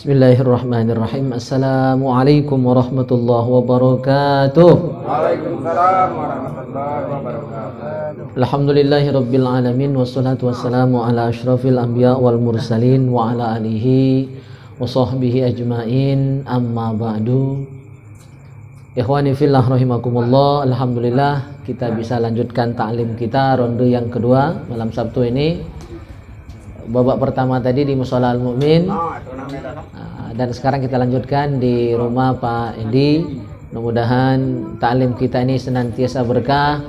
Bismillahirrahmanirrahim. Assalamualaikum warahmatullahi wabarakatuh. Waalaikumsalam warahmatullahi wabarakatuh. Alhamdulillahi rabbil alamin. Wassalatu wassalamu ala ashrafil anbiya wal mursalin wa ala alihi wa sahbihi ajmain. Amma ba'du. Ikhwani fillah rahimakumullah. Alhamdulillah kita bisa lanjutkan ta'lim kita ronde yang kedua malam Sabtu ini. Babak pertama tadi di Mushola Al-Mu'min, dan sekarang kita lanjutkan di rumah Pak Endi. Mudah-mudahan ta'lim kita ini senantiasa berkah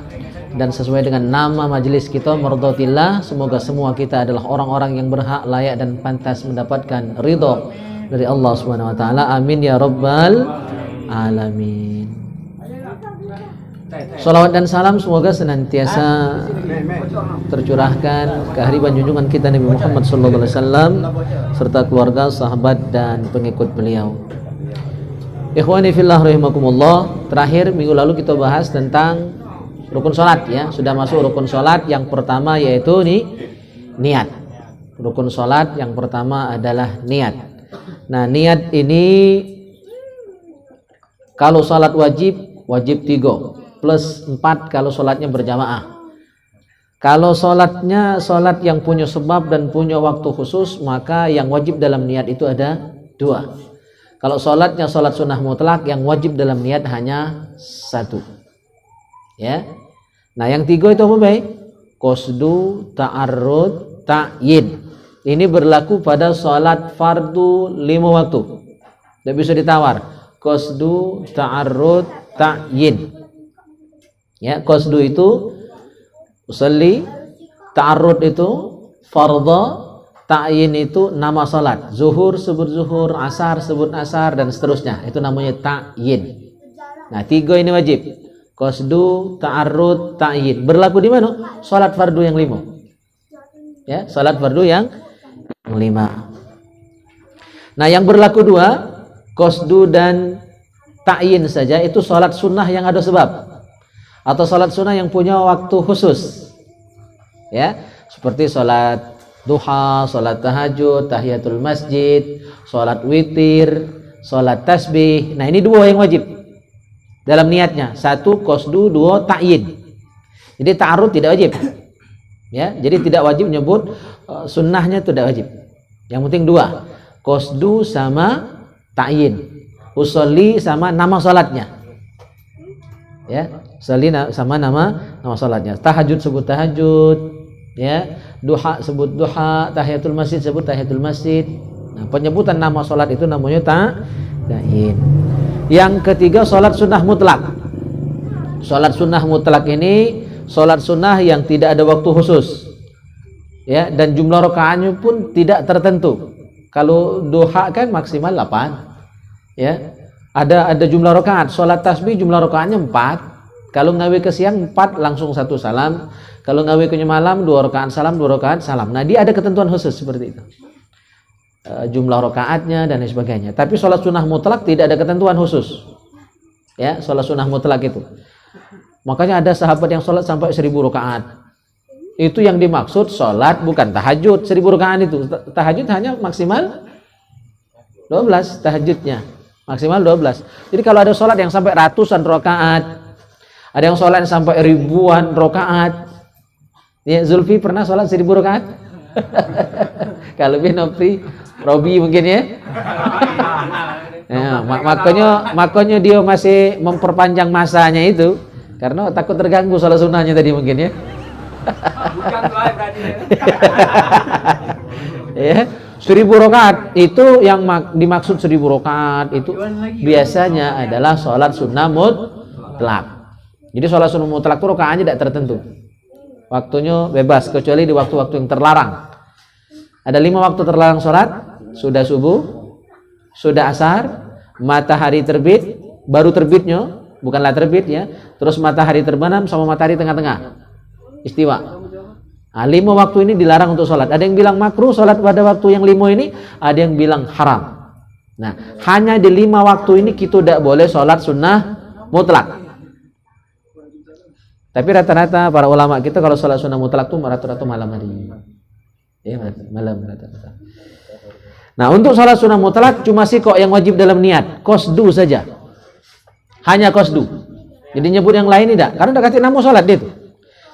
dan sesuai dengan nama majelis kita, Mardatillah. Semoga semua kita adalah orang-orang yang berhak, layak dan pantas mendapatkan ridho dari Allah Subhanahu wa taala. Amin ya rabbal alamin. Salawat dan salam semoga senantiasa tercurahkan ke hariban junjungan kita Nabi Muhammad SAW serta keluarga, sahabat dan pengikut beliau. Ikhwani fillah rahimakumullah. Terakhir minggu lalu kita bahas tentang rukun salat ya. Sudah masuk rukun salat yang pertama yaitu niat. Rukun salat yang pertama adalah niat. Nah, niat ini kalau salat wajib 3 plus 4 kalau sholatnya berjamaah. Kalau sholatnya sholat yang punya sebab dan punya waktu khusus, maka yang wajib dalam niat itu ada 2. Kalau sholatnya sholat sunnah mutlak, yang wajib dalam niat hanya 1. Ya. Nah, yang 3 itu apa baik? Qasdu, ta'arrud, ta'yin. Ini berlaku pada sholat fardu 5 waktu. Tidak bisa ditawar. Qasdu, ta'arrud, ta'yin. Ya, qasdu itu usolli, ta'arrud itu fardhu, ta'yin itu nama salat. Zuhur sebut zuhur, asar sebut asar dan seterusnya. Itu namanya ta'yin. Nah, 3 ini wajib. Qasdu, ta'arrud, ta'yin. Berlaku di mana? Salat fardu yang 5. Ya, salat fardu yang 5. Nah, yang berlaku 2, qasdu dan ta'yin saja itu salat sunnah yang ada sebab. Atau sholat sunnah yang punya waktu khusus, ya, seperti sholat duha, sholat tahajud, tahiyatul masjid, sholat witir, sholat tasbih. Nah, ini 2 yang wajib dalam niatnya. 1 qasdu, 2 ta'yin. Jadi ta'arud tidak wajib, ya. Jadi tidak wajib menyebut sunnahnya, tidak wajib. Yang penting 2, qasdu sama ta'yin, usolli sama nama sholatnya, ya. Salina sama nama salatnya. Tahajud sebut tahajud, ya. Duha sebut duha, tahiyatul masjid sebut tahiyatul masjid. Nah, penyebutan nama salat itu namanya ta'yin. Yang ketiga salat sunnah mutlak. Salat sunnah mutlak ini salat sunnah yang tidak ada waktu khusus. Ya, dan jumlah rakaatnya pun tidak tertentu. Kalau duha kan maksimal 8. Ya. Ada jumlah rakaat. Salat tasbih jumlah rakaatnya 4. Kalau ngawi ke siang 4 langsung 1 salam. Kalau ngawi ke malam 2 rakaat salam, 2 rakaat salam. Nah, dia ada ketentuan khusus seperti itu. Jumlah rakaatnya dan lain sebagainya. Tapi sholat sunnah mutlak tidak ada ketentuan khusus. Ya, sholat sunnah mutlak itu. Makanya ada sahabat yang sholat sampai 1000 rakaat. Itu yang dimaksud sholat bukan tahajud 1000 rakaat itu. Tahajud hanya maksimal 12 tahajudnya. Maksimal 12. Jadi kalau ada sholat yang sampai ratusan rakaat, ada yang sholat sampai ribuan rakaat. Ya, Zulfi pernah sholat 1000 rakaat? Kalau Nopi, Robi mungkin ya. Ya, makanya dia masih memperpanjang masanya itu karena takut terganggu sholat sunnahnya tadi mungkin ya. Bukan doa tadi Ya, ya. 1000 rakaat itu yang dimaksud 1000 rakaat itu biasanya adalah sholat sunnah mutlak. Jadi sholat sunnah mutlak itu rakaatnya tidak tertentu. Waktunya bebas kecuali di waktu-waktu yang terlarang. Ada 5 waktu terlarang sholat. Sudah subuh, sudah asar, matahari terbit, baru terbitnya, bukanlah terbit ya. Terus matahari terbenam sama matahari tengah-tengah. Istiwa. Nah, 5 waktu ini dilarang untuk sholat. Ada yang bilang makruh sholat pada waktu yang 5 ini, ada yang bilang haram. Nah, hanya di 5 waktu ini kita tidak boleh sholat sunnah mutlak. Tapi rata-rata para ulama kita kalau sholat sunnah mutlak itu rata-rata malam hari. Ya, malam rata-rata. Nah, untuk sholat sunnah mutlak cuma sih kok yang wajib dalam niat, qasdu saja. Hanya qasdu. Jadi nyebut yang lain tidak, karena udah kasih nama sholat dia itu.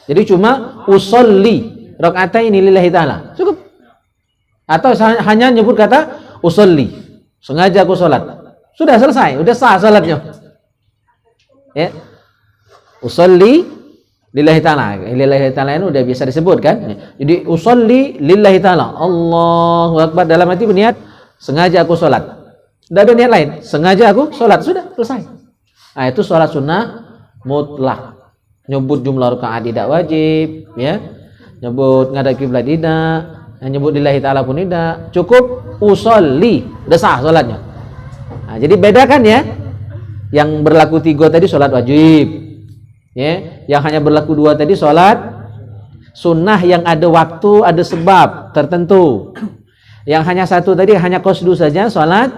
Jadi cuma usolli rakaataini lillahi ta'ala. Cukup. Atau hanya nyebut kata usolli. Sengaja aku sholat. Sudah selesai, udah sah sholatnya. Ya. Usolli lillahi ta'ala. Lillahi ta'ala ini udah biasa disebut kan. Jadi usolli lillahi ta'ala. Allahu Akbar, dalam hati berniat sengaja aku sholat. Tidak ada niat lain, sengaja aku sholat. Sudah selesai. Nah, itu sholat sunnah mutlak. Nyebut jumlah rakaat tidak wajib, ya. Nyebut ngadap kiblat tidak, nyebut lillahi ta'ala pun tidak. Cukup usolli, udah sah sholatnya. Nah, jadi bedakan ya. Yang berlaku 3 tadi sholat wajib, ya. Yang hanya berlaku 2 tadi sholat sunnah yang ada waktu, ada sebab tertentu. Yang hanya 1 tadi hanya qasdu saja, sholat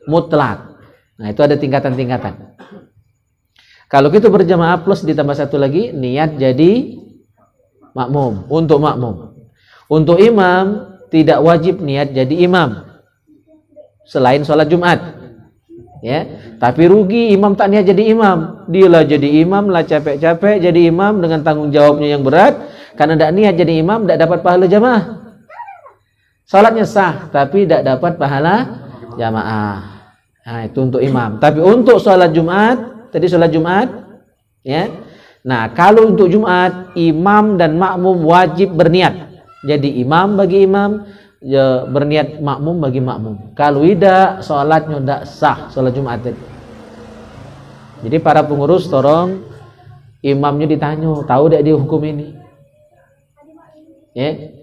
mutlak. Nah, itu ada tingkatan-tingkatan. Kalau kita berjamaah plus ditambah 1 lagi, niat jadi makmum, untuk makmum. Untuk imam tidak wajib niat jadi imam selain sholat Jumat, ya. Tapi rugi imam tak niat jadi imam. Dialah jadi imam lah, capek-capek jadi imam dengan tanggung jawabnya yang berat, karena tidak niat jadi imam tidak dapat pahala jamaah. Salatnya sah tapi tidak dapat pahala jamaah. Nah, itu untuk imam. Tapi untuk sholat Jumat, tadi sholat Jumat, ya. Nah, kalau untuk Jumat, imam dan makmum wajib berniat. Jadi imam bagi imam, ya, berniat makmum bagi makmum. Kalau tidak, sholatnya tidak sah, sholat Jumat tadi. Jadi para pengurus tolong imamnya ditanya, tahu tidak dia hukum ini? Ya.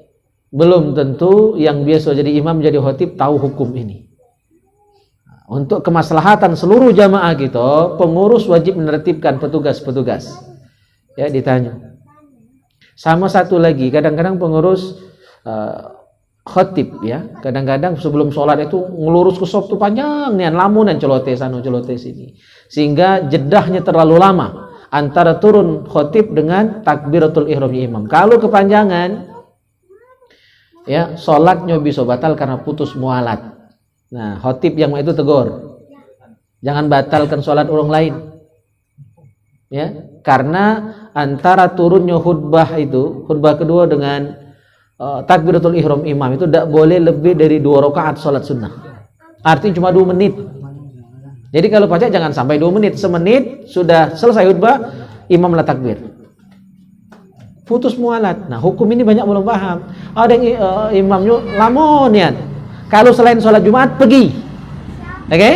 Belum tentu yang biasa jadi imam jadi khotib tahu hukum ini. Untuk kemaslahatan seluruh jamaah kita, pengurus wajib menertibkan petugas-petugas. Ya, ditanya. Sama satu lagi, kadang-kadang pengurus khotib, ya, kadang-kadang sebelum sholat itu ngelurus ke sop tuh panjang nih, lamunan celote sana celote sini, sehingga jedahnya terlalu lama antara turun khotib dengan takbiratul ihramnya imam. Kalau kepanjangan, ya, sholatnya bisa batal karena putus mualat. Nah, khotib yang itu tegur, jangan batalkan sholat orang lain, ya, karena antara turunnya khutbah itu, khutbah kedua dengan takbiratul ihram imam itu tidak boleh lebih dari 2 rakaat sholat sunnah. Artinya cuma 2 menit. Jadi kalau pacak jangan sampai 2 menit, semenit sudah selesai khutbah, imam lah takbir. Putus mualat. Nah, hukum ini banyak belum paham. Ada yang imamnya lamonian. Kalau selain sholat Jumat pergi, oke?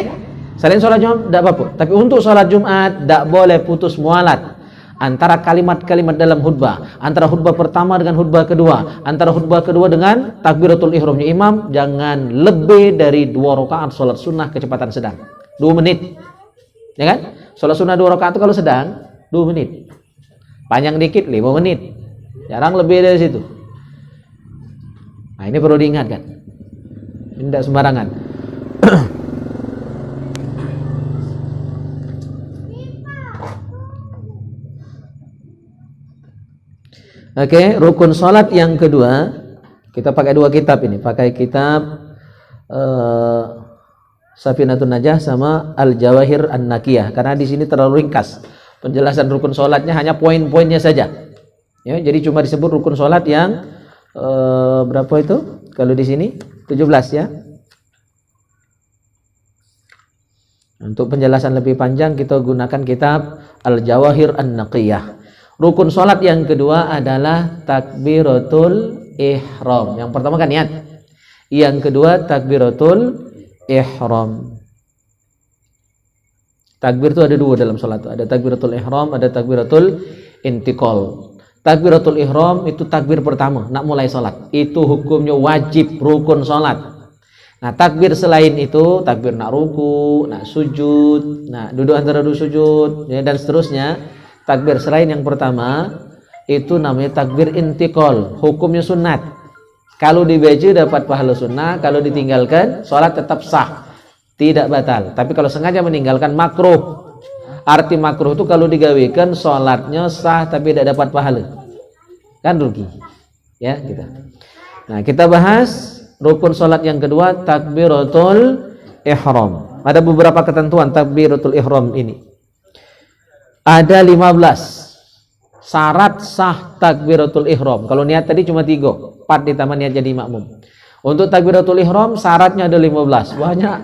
Selain sholat Jumat tidak apa-apa. Tapi untuk sholat Jumat tidak boleh putus mualat antara kalimat-kalimat dalam khutbah, antara khutbah pertama dengan khutbah kedua, antara khutbah kedua dengan takbiratul ihramnya imam, jangan lebih dari 2 rakaat sholat sunnah kecepatan sedang, 2 menit, ya kan? Sholat sunnah 2 rakaat itu kalau sedang 2 menit, panjang dikit 5 menit, jarang lebih dari situ. Nah, ini perlu diingatkan. Tidak sembarangan. Oke, rukun sholat yang kedua, kita pakai 2 kitab ini, pakai kitab Safinatun Najah sama Al-Jawahir An-Nakiyah, karena di sini terlalu ringkas penjelasan rukun sholatnya, hanya poin-poinnya saja. Ya, jadi cuma disebut rukun sholat yang berapa itu? Kalau di sini 17, ya. Untuk penjelasan lebih panjang kita gunakan kitab Al-Jawahir An-Nakiyah. Rukun sholat yang kedua adalah takbiratul ihram. Yang pertama kan niat. Yang kedua takbiratul ihram. Takbir itu ada 2 dalam sholat. Ada takbiratul ihram, ada takbiratul intiqal. Takbiratul ihram itu takbir pertama, nak mulai sholat. Itu hukumnya wajib, rukun sholat. Nah, takbir selain itu, takbir nak ruku, nak sujud, nak duduk antara 2 sujud, ya, dan seterusnya. Takbir selain yang pertama itu namanya takbir intiqal, hukumnya sunat. Kalau dibaca dapat pahala sunnah, kalau ditinggalkan sholat tetap sah, tidak batal. Tapi kalau sengaja meninggalkan makruh. Arti makruh itu kalau digawekan sholatnya sah tapi tidak dapat pahala, kan rugi, ya, gitu. Nah, kita bahas rukun salat yang kedua takbiratul ihram. Ada beberapa ketentuan takbiratul ihram ini. Ada 15 syarat sah takbiratul ihram. Kalau niat tadi cuma 3, 4 ditambah niat jadi makmum. Untuk takbiratul ihram syaratnya ada 15. Banyak,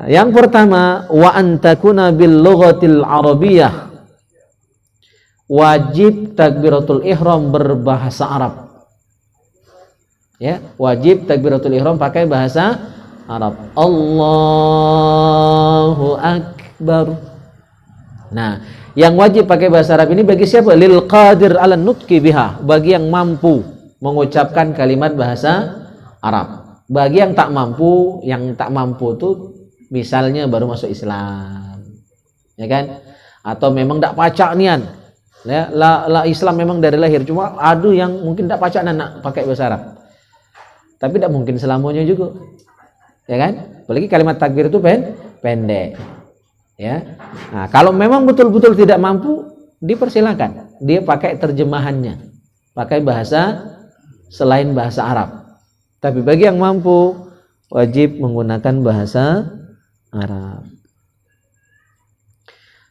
Yang pertama, wa antakuna bil lughatil arabiyyah. Wajib takbiratul ihram berbahasa Arab. Ya, wajib takbiratul ihram pakai bahasa Arab. Allahu akbar. Nah, yang wajib pakai bahasa Arab ini bagi siapa? Lil qadir 'ala nutqi biha, bagi yang mampu mengucapkan kalimat bahasa Arab. Bagi yang tak mampu itu misalnya baru masuk Islam, ya kan? Atau memang tak pacak nian, ya, la Islam memang dari lahir, cuma ada yang mungkin tak pacak nak pakai bahasa Arab, tapi tak mungkin selamanya juga, ya kan? Apalagi kalimat takbir itu pendek, ya. Nah, kalau memang betul-betul tidak mampu, dipersilakan dia pakai terjemahannya, pakai bahasa selain bahasa Arab. Tapi bagi yang mampu, wajib menggunakan bahasa Arab.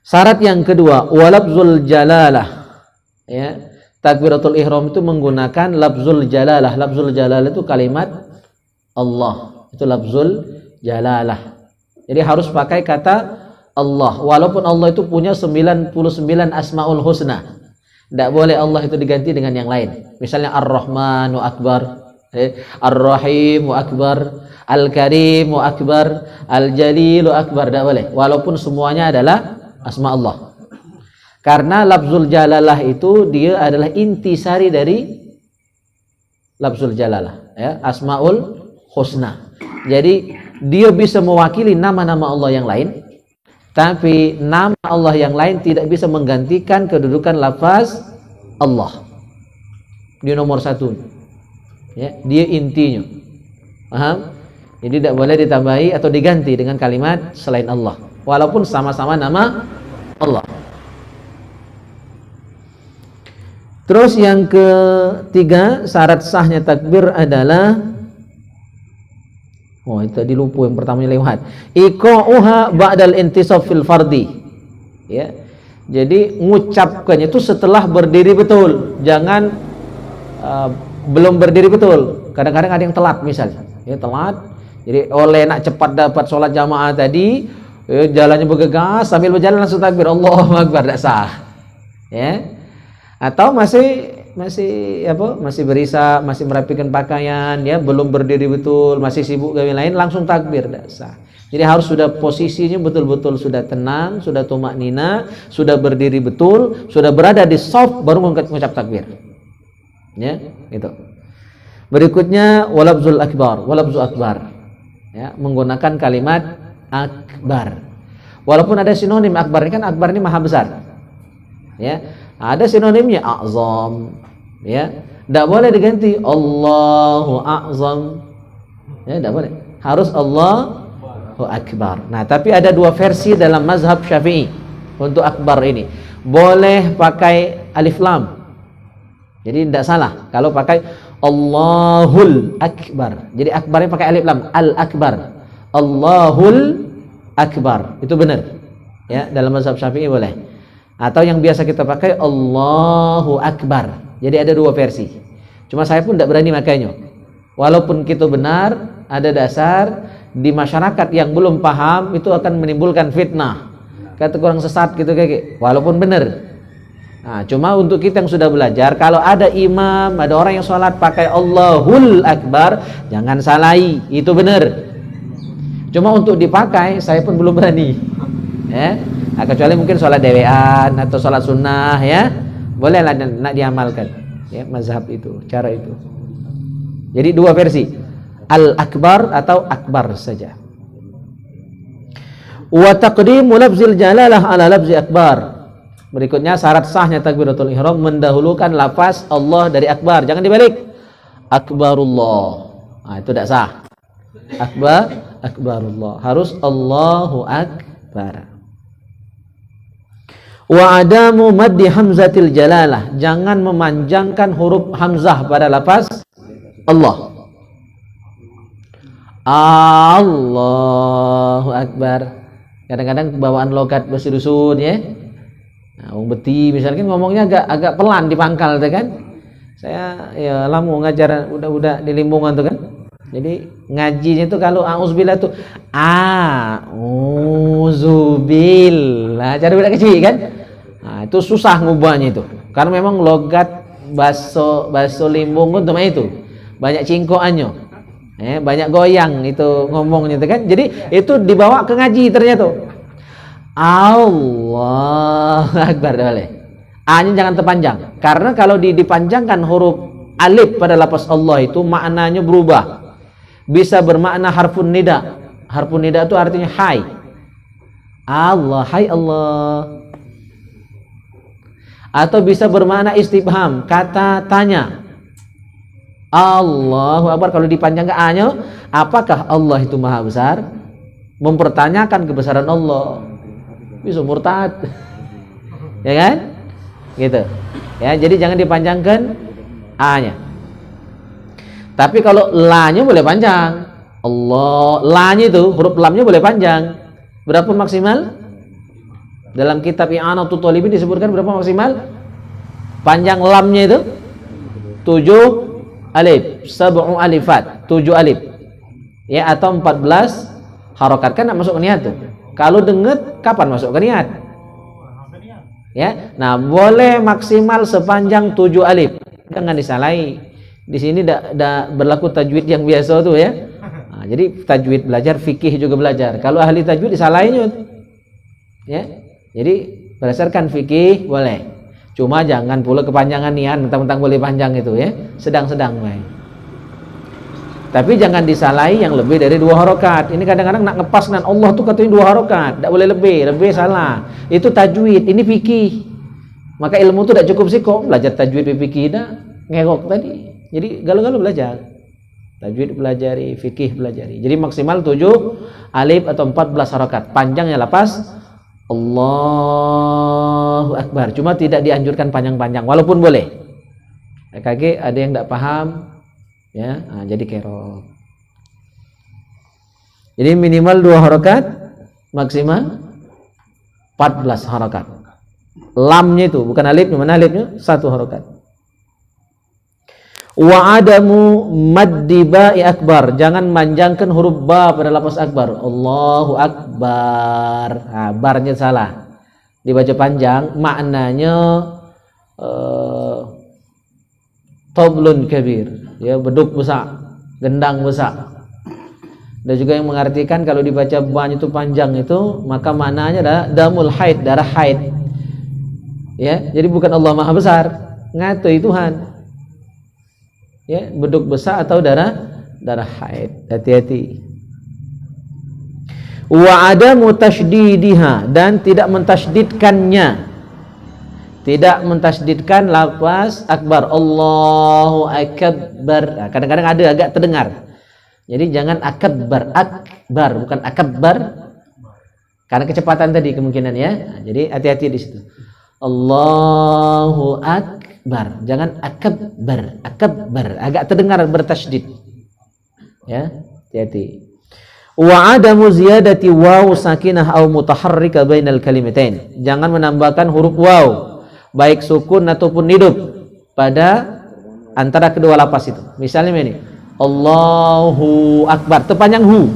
Syarat yang kedua, walabzul jalalah. Ya, takbiratul ihram itu menggunakan labzul jalalah. Labzul jalalah itu kalimat Allah. Itu labzul jalalah. Jadi harus pakai kata Allah. Walaupun Allah itu punya 99 asmaul husna. Tidak boleh Allah itu diganti dengan yang lain. Misalnya Ar-Rahmanu Akbar, Ar-Rahimu Akbar, Al-Karimu Akbar, Al-Jalilu Akbar, tidak boleh. Walaupun semuanya adalah asma Allah. Karena lafzul jalalah itu dia adalah intisari dari lafzul jalalah, ya, asmaul husna. Jadi dia bisa mewakili nama-nama Allah yang lain, tapi nama Allah yang lain tidak bisa menggantikan kedudukan lafaz Allah. Dia nomor 1, ya, dia intinya. Paham? Jadi tidak boleh ditambahi atau diganti dengan kalimat selain Allah, walaupun sama-sama nama Allah. Terus yang ketiga, syarat sahnya takbir adalah, itu tadi lupa yang pertamanya lewat. Iqa'uha ba'dal intisab fil fardi. Ya. Jadi mengucapkannya itu setelah berdiri betul. Jangan belum berdiri betul. Kadang-kadang ada yang telat misalnya. Ya, telat. Jadi oleh nak cepat dapat sholat jamaah tadi, jalannya bergegas sambil berjalan langsung takbir Allahu Akbar, tidak sah. Ya. Atau masih berisa, masih merapikan pakaian, ya, belum berdiri betul, masih sibuk gawe lain, langsung takbir, tidak sah. Jadi harus sudah posisinya betul-betul sudah tenang, sudah tumak nina, sudah berdiri betul, sudah berada di shaf baru mengucap takbir. Ya, itu. Berikutnya walabzul akbar, walabzul akbar. Ya, menggunakan kalimat akbar. Walaupun ada sinonim akbar, ini kan akbar ini maha besar. Ya, ada sinonimnya azam. Ya, tidak boleh diganti Allahu a'zam. Ya, tidak boleh. Harus Allahu akbar. Nah, tapi ada 2 versi dalam mazhab Syafi'i untuk akbar ini. Boleh pakai alif lam. Jadi tidak salah kalau pakai Allahul Akbar. Jadi akbarnya pakai alif lam, Al-Akbar. Allahul Akbar. Itu benar. Ya, dalam mazhab Syafi'i boleh. Atau yang biasa kita pakai Allahu Akbar. Jadi ada 2 versi. Cuma saya pun tidak berani makainya. Walaupun kita benar, ada dasar di masyarakat yang belum paham itu akan menimbulkan fitnah. Kata kurang sesat gitu kayak. Walaupun benar. Nah, cuma untuk kita yang sudah belajar, kalau ada imam, ada orang yang sholat pakai Allahul Akbar, jangan salahi, itu benar. Cuma untuk dipakai, saya pun belum berani. Ya, nah, kecuali mungkin sholat dewean atau sholat sunnah, ya, bolehlah nak diamalkan. Ya, mazhab itu, cara itu. Jadi 2 versi, Al-Akbar atau Akbar saja. Wa taqdimu lafzil jalalah ala lafzi akbar. Berikutnya syarat sahnya takbiratul ihram mendahulukan lafaz Allah dari akbar. Jangan dibalik. Akbarullah. Nah, itu tidak sah. Akbarullah. Harus Allahu Akbar. Wa adamu maddi hamzatil jalalah. Jangan memanjangkan huruf hamzah pada lafaz Allah. Allahu Akbar. Kadang-kadang bawaan logat bahasa dusun ya. Nah, wong beti misalkan ngomongnya agak pelan di pangkal tuh kan. Saya ya lama ngajar udah di Limbungan tuh kan. Jadi ngajinya itu kalau auzubillah tuh auzubillah. Cara beda kecil kan? Nah, itu susah ngubahnya itu. Karena memang logat bahasa Limbungan tuh itu. Banyak cingkoannya. Banyak goyang itu ngomongnya itu kan. Jadi itu dibawa ke ngaji ternyata. Allah Akbar boleh. A-nya jangan terpanjang. Karena kalau dipanjangkan huruf alif pada lafaz Allah itu maknanya berubah. Bisa bermakna harfun nida. Harfun nida itu artinya hai. Allah, hai Allah. Atau bisa bermakna istifham, kata tanya. Allahu Akbar. Kalau dipanjang ke A-nya, apakah Allah itu maha besar? Mempertanyakan kebesaran Allah. Bisa murtad. Ya kan? Gitu. Ya, jadi jangan dipanjangkan A-nya. Tapi kalau la-nya boleh panjang. Allah, la-nya itu huruf lam-nya boleh panjang. Berapa maksimal? Dalam kitab I'anatul Talibin disebutkan berapa maksimal? Panjang lamnya itu 7 alif, 7 alifat, 7 alif. Ya, atau 14 harokat kan masuk ke niat tuh. Kalau denget kapan masuk ke niat? Ya. Nah, boleh maksimal sepanjang 7 alif. Jangan disalahi. Di sini tidak berlaku tajwid yang biasa tuh ya. Nah, jadi tajwid belajar, fikih juga belajar. Kalau ahli tajwid disalahinya. Ya. Jadi berdasarkan fikih boleh. Cuma jangan pula kepanjangan niat, mentang-mentang boleh panjang itu ya. Sedang-sedang baik. Tapi jangan disalahi yang lebih dari 2 harokat. Ini kadang-kadang nak ngepas dengan Allah tuh katanya 2 harokat, tidak boleh lebih salah. Itu tajwid, ini fikih. Maka ilmu itu tidak cukup sih kok belajar tajwid fikih dah ngegok tadi. Jadi galau-galau belajar. Tajwid pelajari, fikih pelajari. Jadi maksimal 7 alif atau 14 harokat. Panjangnya lapas Allahu Akbar. Cuma tidak dianjurkan panjang-panjang, walaupun boleh. KG ada yang tidak paham, ya, nah, jadi kerok. Jadi minimal 2 harokat, maksimal 14 harokat. Lamnya itu bukan alifnya, mana alifnya? 1 harokat. Wa adamu maddi ba'i akbar. Jangan manjangkan huruf ba pada lafaz akbar. Allahu Akbar. Nah, barnya salah. Dibaca panjang, maknanya toblun kabir. Ya, beduk besar, gendang besar. Dan juga yang mengartikan kalau dibaca ba itu panjang itu, maka maknanya adalah damul haid, darah haid. Ya, jadi bukan Allah Maha Besar, ngatui Tuhan. Ya, beduk besar atau darah haid. Hati-hati. Wa adamu tasdidiha, dan tidak mentasdidkannya. Tidak mentasdidkan lafaz akbar. Allahu Akbar. Nah, kadang-kadang ada agak terdengar. Jadi jangan akbar, bukan akbar. Karena kecepatan tadi kemungkinan ya. Nah, jadi hati-hati di situ. Allahu Akbar. Jangan akbar, agak terdengar bertasydid. Ya, hati-hati. Wa adamu ziyadati waw sakinah aw mutaharrika bainal kalimatain. Jangan menambahkan huruf waw, baik sukun ataupun hidup pada antara kedua lafaz itu. Misalnya ini, Allahu Akbar, terpanjang hu.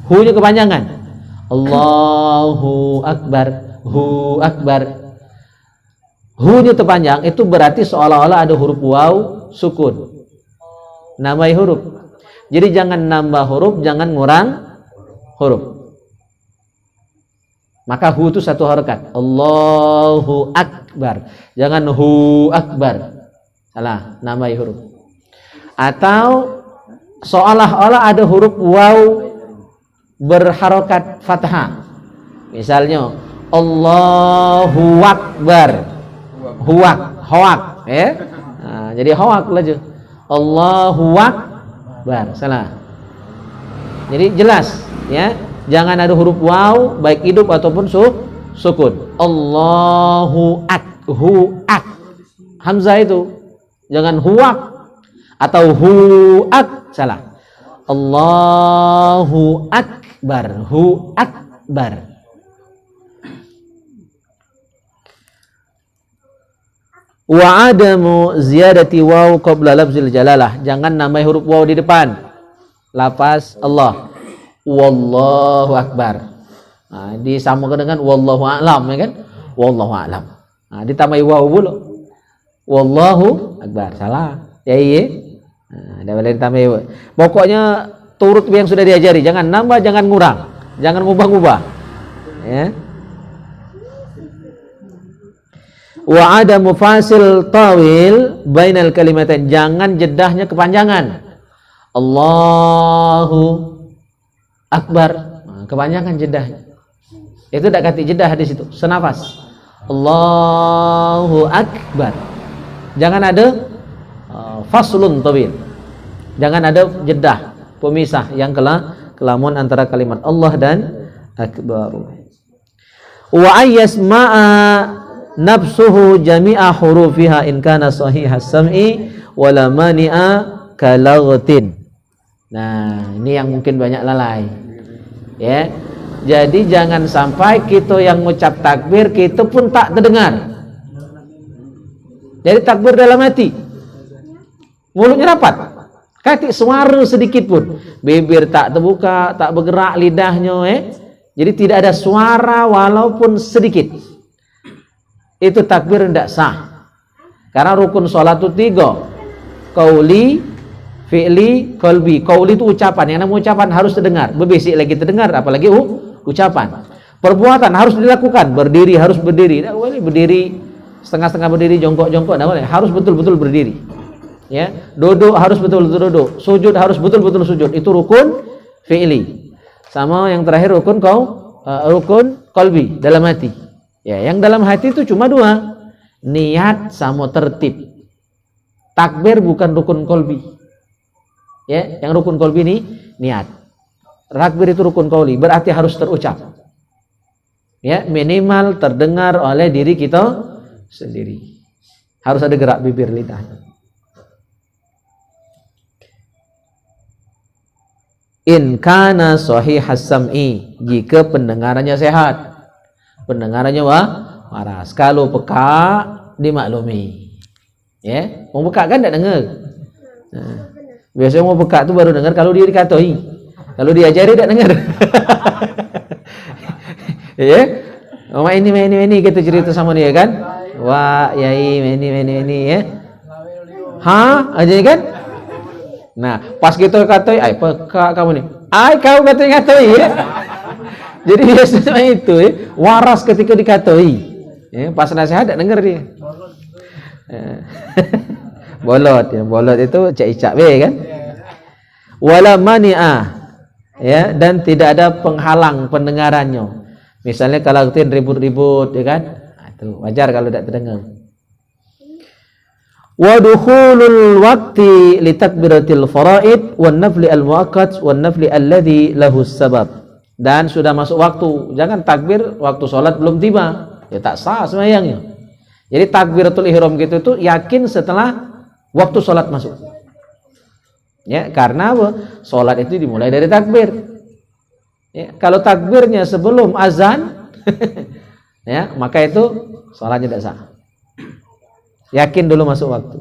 Hu-nya kepanjangan. Allahu Akbar, hu akbar. Hu-nya terpanjang, itu berarti seolah-olah ada huruf waw sukun. Namai huruf. Jadi jangan nambah huruf, jangan ngurang huruf. Maka hu itu 1 harokat. Allahu Akbar. Jangan hu akbar. Salah, namai huruf. Atau seolah-olah ada huruf waw berharokat fathah. Misalnya Allahu Akbar. Hoak, ya. Nah, jadi hoak laju. Allahu Akbar. Salah. Jadi jelas, ya. Jangan ada huruf waw baik hidup ataupun sukun. Allahu ak. Hamzah itu jangan huak atau huak. Salah. Allahu akbar, hu akbar. Wa adamu ziyadati waw qabla lafzil jalalah. Jangan nambah huruf waw di depan lafaz Allah. Wallahu akbar. Nah, disamakan dengan wallahu a'lam, ya kan? Wallahu a'lam. Nah, ditambahi waw pula. Wallahu akbar. Salah. Ya iya. Nah, dah boleh ditambahi. Pokoknya turut yang sudah diajari, jangan nambah, jangan ngurang. Jangan ngubah-ngubah. Ya. Wa ada mufasil tawil bainal kalimatain, jangan jedahnya kepanjangan. Allahu akbar, nah, kepanjangan jedahnya. Itu tak kati jedah di situ, senafas. Allahu akbar. Jangan ada faslun tawil. Jangan ada jedah pemisah yang kelamun antara kalimat Allah dan akbar. Wa ayyasma'a nafsuhu jami'a hurufiha in kana sahihas sam'i wala mani'a kalaghtin. Nah, ini yang mungkin banyak lalai. Ya. Jadi jangan sampai kita yang mengucap takbir kita pun tak terdengar. Jadi takbir dalam hati. Mulutnya rapat. Katik suara sedikit pun. Bibir tak terbuka, tak bergerak lidahnya, Jadi tidak ada suara walaupun sedikit. Itu takbir tidak sah. Karena rukun sholat itu 3. Qauli, fi'li, qalbi. Qauli itu ucapan. Yang namanya ucapan harus terdengar. Berbisik lagi terdengar, apalagi ucapan. Perbuatan harus dilakukan. Berdiri harus berdiri. Tidak boleh berdiri setengah-setengah berdiri, jongkok-jongkok. Tidak boleh. Harus betul-betul berdiri. Ya, duduk harus betul-betul duduk. Sujud harus betul-betul sujud. Itu rukun fi'li. Sama yang terakhir rukun qalbi, dalam hati. Ya, yang dalam hati itu cuma 2. Niat sama tertib. Takbir bukan rukun qalbi. Ya, yang rukun qalbi ini niat. Takbir itu rukun qauli, berarti harus terucap. Ya, minimal terdengar oleh diri kita sendiri. Harus ada gerak bibir lidah. In kana sahihas sam'i, jika pendengarannya sehat. Pendengarannya waras. Kalau pekak dimaklumi. Ya, mau pekak kan tak dengar. Nah, biasanya mau pekak tu baru dengar kalau dia dikatai. Kalau diajari tak dengar. Ya. Ini kita cerita sama dia kan. Wah, yai ini ya. Ha, aja kan? Nah, pas kita katai, ai pekak kamu ni. Ai kau katai ya. Jadi biasanya itu waras ketika dikatai. Ya, pas nasihat tak dengar dia. Bolot ya, bolot itu cak-cak be kan. Wala mani'a. Ya, dan tidak ada penghalang pendengarannya. Misalnya kalau kita ribut-ribut ya kan. Nah, itu wajar kalau tidak terdengar. Wa dukhulul waqti li takbiratil faraid wan nafli al muakkad wan nafli alladhi lahu sabab. Dan sudah masuk waktu. Jangan takbir waktu sholat belum tiba. Ya tak sah sembahyangnya. Jadi takbiratul ihram gitu itu yakin setelah waktu sholat masuk. Ya, karena sholat itu dimulai dari takbir. Ya, kalau takbirnya sebelum azan, ya maka itu sholatnya tidak sah. Yakin dulu masuk waktu.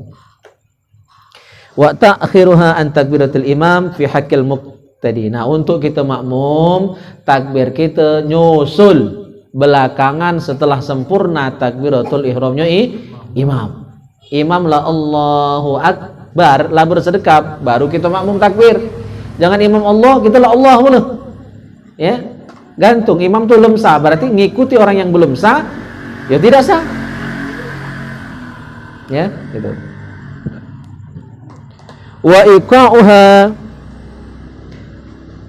Wa ta'khiruha an takbiratul imam fi haqqil muqtadi. Nah, untuk kita makmum, takbir kita nyusul belakangan setelah sempurna takbiratul ihramnya imam. Imam la Allahu akbar, la bersedekap, baru kita makmum takbir. Jangan imam Allah, kita la Allah mulu. Ya. Gantung imam tu belum sah, berarti ngikuti orang yang belum sah, ya tidak sah. Ya, gitu. Wa iqa'uha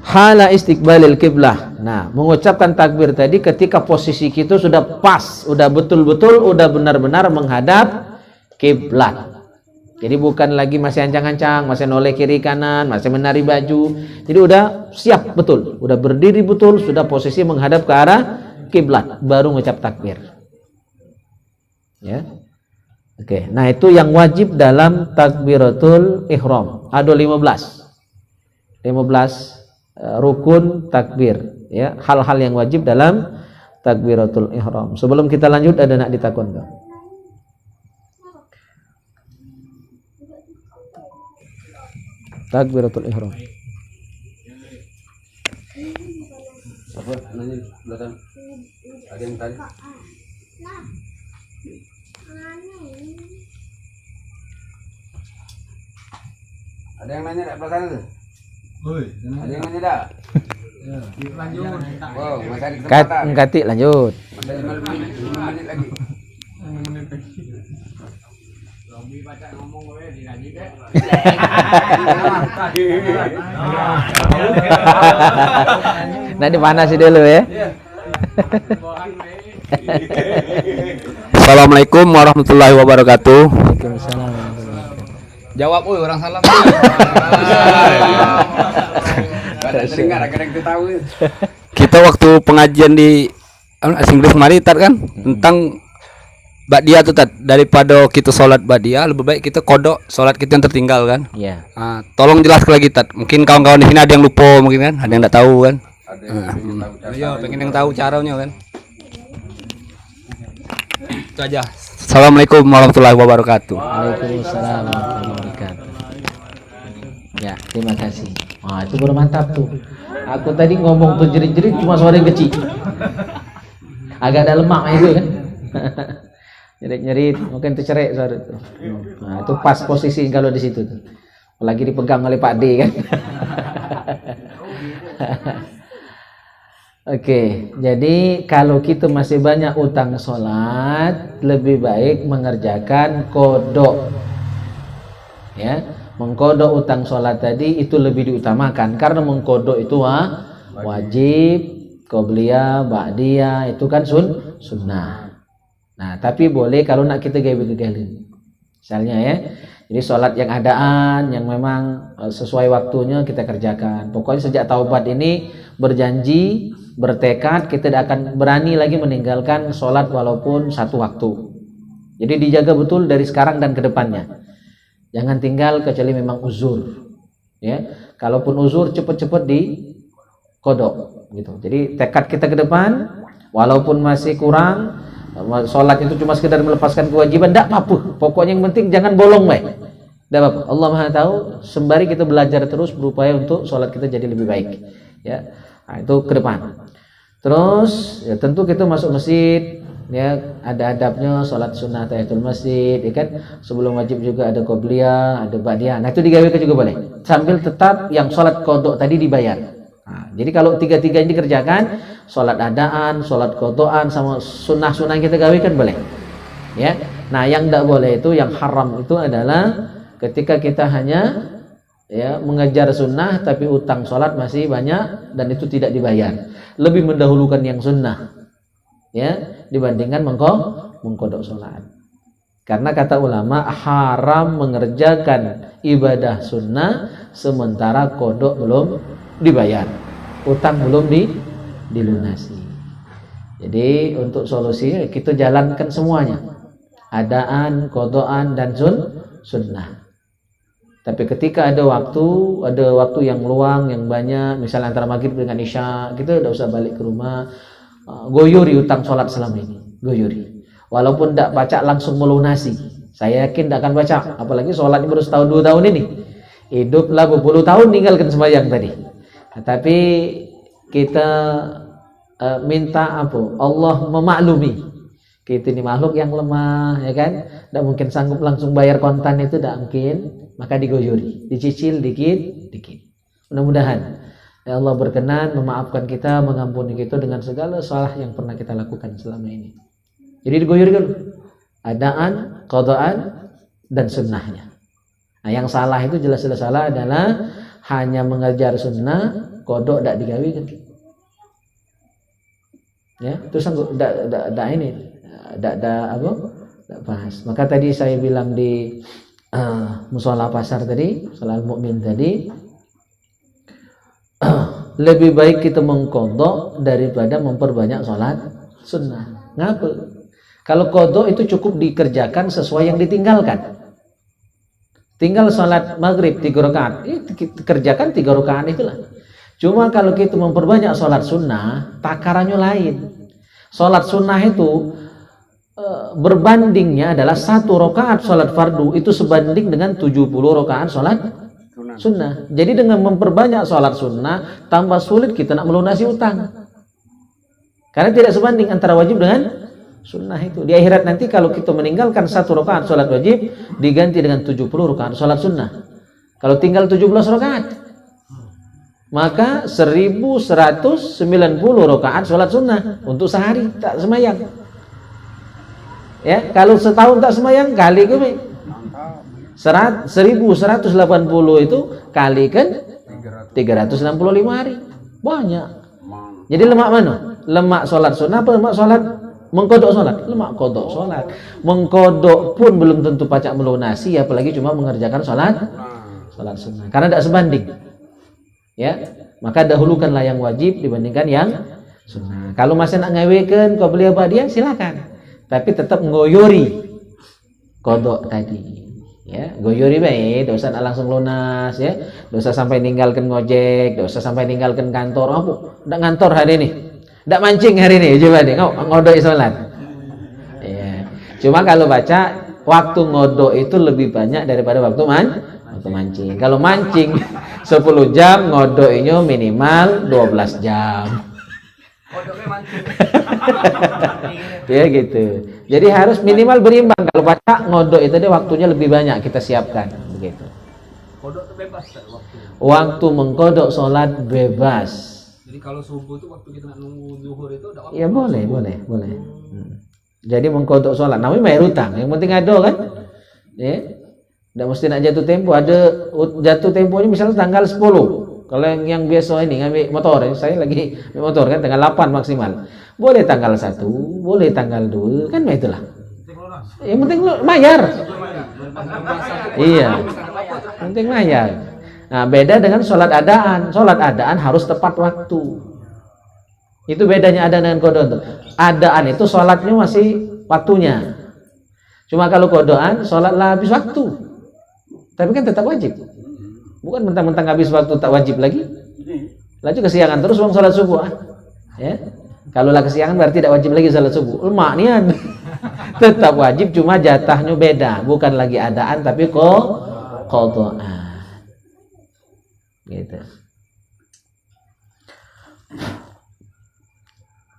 hala istiqbalil qiblah. Nah, mengucapkan takbir tadi ketika posisi kita sudah pas, sudah betul-betul, sudah benar-benar menghadap kiblat. Jadi bukan lagi masih ancang-ancang, masih noleh kiri kanan, masih menari baju. Jadi udah siap betul, udah berdiri betul, sudah posisi menghadap ke arah kiblat, baru mengucap takbir. Ya. Oke, nah itu yang wajib dalam takbiratul ihram. Ada 15. rukun takbir, ya, hal-hal yang wajib dalam takbiratul ihram. Sebelum kita lanjut ada nak ditakon enggak? Takbiratul ihram. Apa nanya belakang? Ada yang tanya? Ada yang nanya tak belakang tu? Ada yang nanya tak? Lanjut. Wow, masih ada kesempatan. Katik lanjut. Masih 5 menit lagi. Baca ngomong boleh dilanjut deh. Nah dipanasi dulu ya. Assalamualaikum warahmatullahi wabarakatuh. Waalaikumsalam. Jawab, orang salam. Kadang-kadang tahu. Kita waktu pengajian di Singgris kemarin kan tentang Ba'diyah tuh daripada kita sholat Ba'diyah lebih baik kita kodok sholat kita yang tertinggal kan. Iya. Nah, tolong jelaskan lagi mungkin kawan-kawan di sini ada yang lupa mungkin kan, ada yang nggak tahu kan. Iya, pengen yang tahu caranya kan. Itu aja. Assalamualaikum warahmatullahi wabarakatuh. Waalaikumsalam warahmatullahi wabarakatuh. Ya, terima kasih. Wah, itu baru mantap tuh. Aku tadi ngomong tuh jerit-jerit cuma suara yang kecil. Agak ada lemak itu kan. Nyerit-nyerit, mungkin tercerai suara itu. Nah, itu pas posisi kalau di situ tuh. Apalagi dipegang oleh Pak D kan. Oke, jadi kalau kita masih banyak utang sholat, lebih baik mengerjakan kodok. Ya, mengkodok utang sholat tadi itu lebih diutamakan karena mengkodok itu wajib, qobliyah, ba'diyah itu kan sunnah. Nah, tapi boleh kalau nak kita gawe-gawe. Misalnya ya, jadi sholat yang adaan, yang memang sesuai waktunya kita kerjakan. Pokoknya sejak taubat ini berjanji, bertekad kita tidak akan berani lagi meninggalkan sholat walaupun satu waktu. Jadi dijaga betul dari sekarang dan ke depannya. Jangan tinggal kecuali memang uzur. Ya, kalaupun uzur cepat-cepat di kodok gitu. Jadi tekad kita ke depan, walaupun masih kurang. Sholat itu cuma sekedar melepaskan kewajiban, tidak apa-apa. Pokoknya yang penting jangan bolong, baik. Tidak apa-apa. Allah Maha tahu. Sembari kita belajar terus berupaya untuk sholat kita jadi lebih baik. Ya, nah, itu ke depan. Terus, ya tentu kita masuk masjid. Ya, ada adabnya sholat sunnah tahiyatul masjid. Ya kan? Sebelum wajib juga ada qobliyah, ada ba'diyah. Nah itu digawekan juga boleh. Sambil tetap yang sholat kodok tadi dibayar. Nah, jadi kalau tiga-tiga ini dikerjakan, sholat adaan, sholat kodokan, sama sunnah-sunnah yang kita gawekan boleh. Ya, nah yang tidak boleh itu, yang haram itu adalah ketika kita hanya ya mengejar sunnah tapi utang sholat masih banyak dan itu tidak dibayar. Lebih mendahulukan yang sunnah, ya, dibandingkan mengkodok sholat. Karena kata ulama haram mengerjakan ibadah sunnah sementara kodok belum dibayar, utang belum dilunasi. Jadi untuk solusi kita jalankan semuanya, adaan, kodokan dan sunnah. Tapi ketika ada waktu yang luang, yang banyak, misalnya antara maghrib dengan isya, kita tidak usah balik ke rumah, goyuri utang sholat selama ini, goyuri. Walaupun tidak baca langsung melunasi, saya yakin tidak akan baca, apalagi sholat baru setahun 2 tahun ini. Hiduplah berpuluh tahun tinggalkan sembahyang tadi. Tapi kita minta apa? Allah memaklumi kita ini makhluk yang lemah, ya kan? Tidak mungkin sanggup langsung bayar kontan, itu tidak mungkin. Maka digoyuri, dicicil dikit. Mudah-mudahan ya Allah berkenan memaafkan kita, mengampuni kita dengan segala salah yang pernah kita lakukan selama ini. Jadi digoyuri dulu, adaan, qadaan dan sunnahnya. Nah, yang salah itu jelas-jelas salah adalah hanya mengejar sunnah, kodok tidak digawe kan? Ya, itu sanggup tidak ini, tidak bahas. Maka tadi saya bilang di mushola pasar tadi, mushola al-mu'min tadi, lebih baik kita mengkodok daripada memperbanyak sholat sunnah. Ngapa? Kalau kodok itu cukup dikerjakan sesuai yang ditinggalkan. tinggal sholat maghrib 3 rakaat, kerjakan 3 rakaat itulah. Cuma kalau kita memperbanyak sholat sunnah, takarannya lain. Sholat sunnah itu berbandingnya adalah 1 rakaat sholat fardu itu sebanding dengan 70 rakaat sholat sunnah. Jadi dengan memperbanyak sholat sunnah, tambah sulit kita nak melunasi utang. Karena tidak sebanding antara wajib dengan sunnah itu. Di akhirat nanti kalau kita meninggalkan 1 rakaat sholat wajib, diganti dengan 70 rakaat sholat sunnah. Kalau tinggal 17 rakaat, maka 1190 rakaat sholat sunnah untuk sehari tak semayang. Ya, kalau setahun tak semayang, kali ke 1180 itu kalikan 365 hari. Banyak. Jadi lemak mana? Lemak sholat sunnah apa lemak sholat mengkodok sholat? Lemak kodok sholat. Mengkodok pun belum tentu pacak melunasi, apalagi cuma mengerjakan sholat sunnah. Karena tidak sebanding. Ya, maka dahulukanlah yang wajib dibandingkan yang sunnah. Kalau masih nak ngawekan qabliyah ba'diyah silakan. Tapi tetap ngoyori kodok tadi. Ya, goyori baik, dosa nak langsung lunas ya. Dosa sampai ninggalkan ngojek, dosa sampai ninggalkan kantor. Apa? Ndak ngantor hari ini. Ndak mancing hari ini. Coba deh, ngodok sholat. Ya. Cuma kalau baca waktu ngodok itu lebih banyak daripada waktu mancing. Kalau mancing 10 jam, ngodoknya minimal 12 jam. Ya gitu. Jadi harus minimal berimbang. Kalau baca ngodok itu dia waktunya lebih banyak kita siapkan begitu. Kodok itu bebas Waktu mengkodok sholat bebas. Jadi kalau subuh itu waktu kita nak nunggu zuhur itu ada waktu. Ya boleh. Jadi mengkodok sholat namanya bayar utang. Yang penting ada kan? Ya. Tidak mesti nak jatuh tempo. Ada jatuh temponya misalnya tanggal 10. Kalau yang biasa ini ngambil motor, saya lagi ambil motor kan tanggal 8 maksimal. Boleh tanggal 1, boleh tanggal 2, kan itulah. Yang penting lu bayar. Iya. Penting bayar. Nah, beda dengan sholat adaan. Sholat adaan harus tepat waktu. Itu bedanya adaan dengan qada. Adaan itu sholatnya masih waktunya. Cuma kalau qadaan sholatlah habis waktu. Tapi kan tetap wajib. Bukan mentang-mentang habis waktu tak wajib lagi. Laju kesiangan terus uang sholat subuh. Ya. Kalau lah kesiangan berarti tidak wajib lagi sholat subuh. Lemak nian. Tetap wajib, cuma jatahnya beda. Bukan lagi adaan tapi qadaan. Gitu.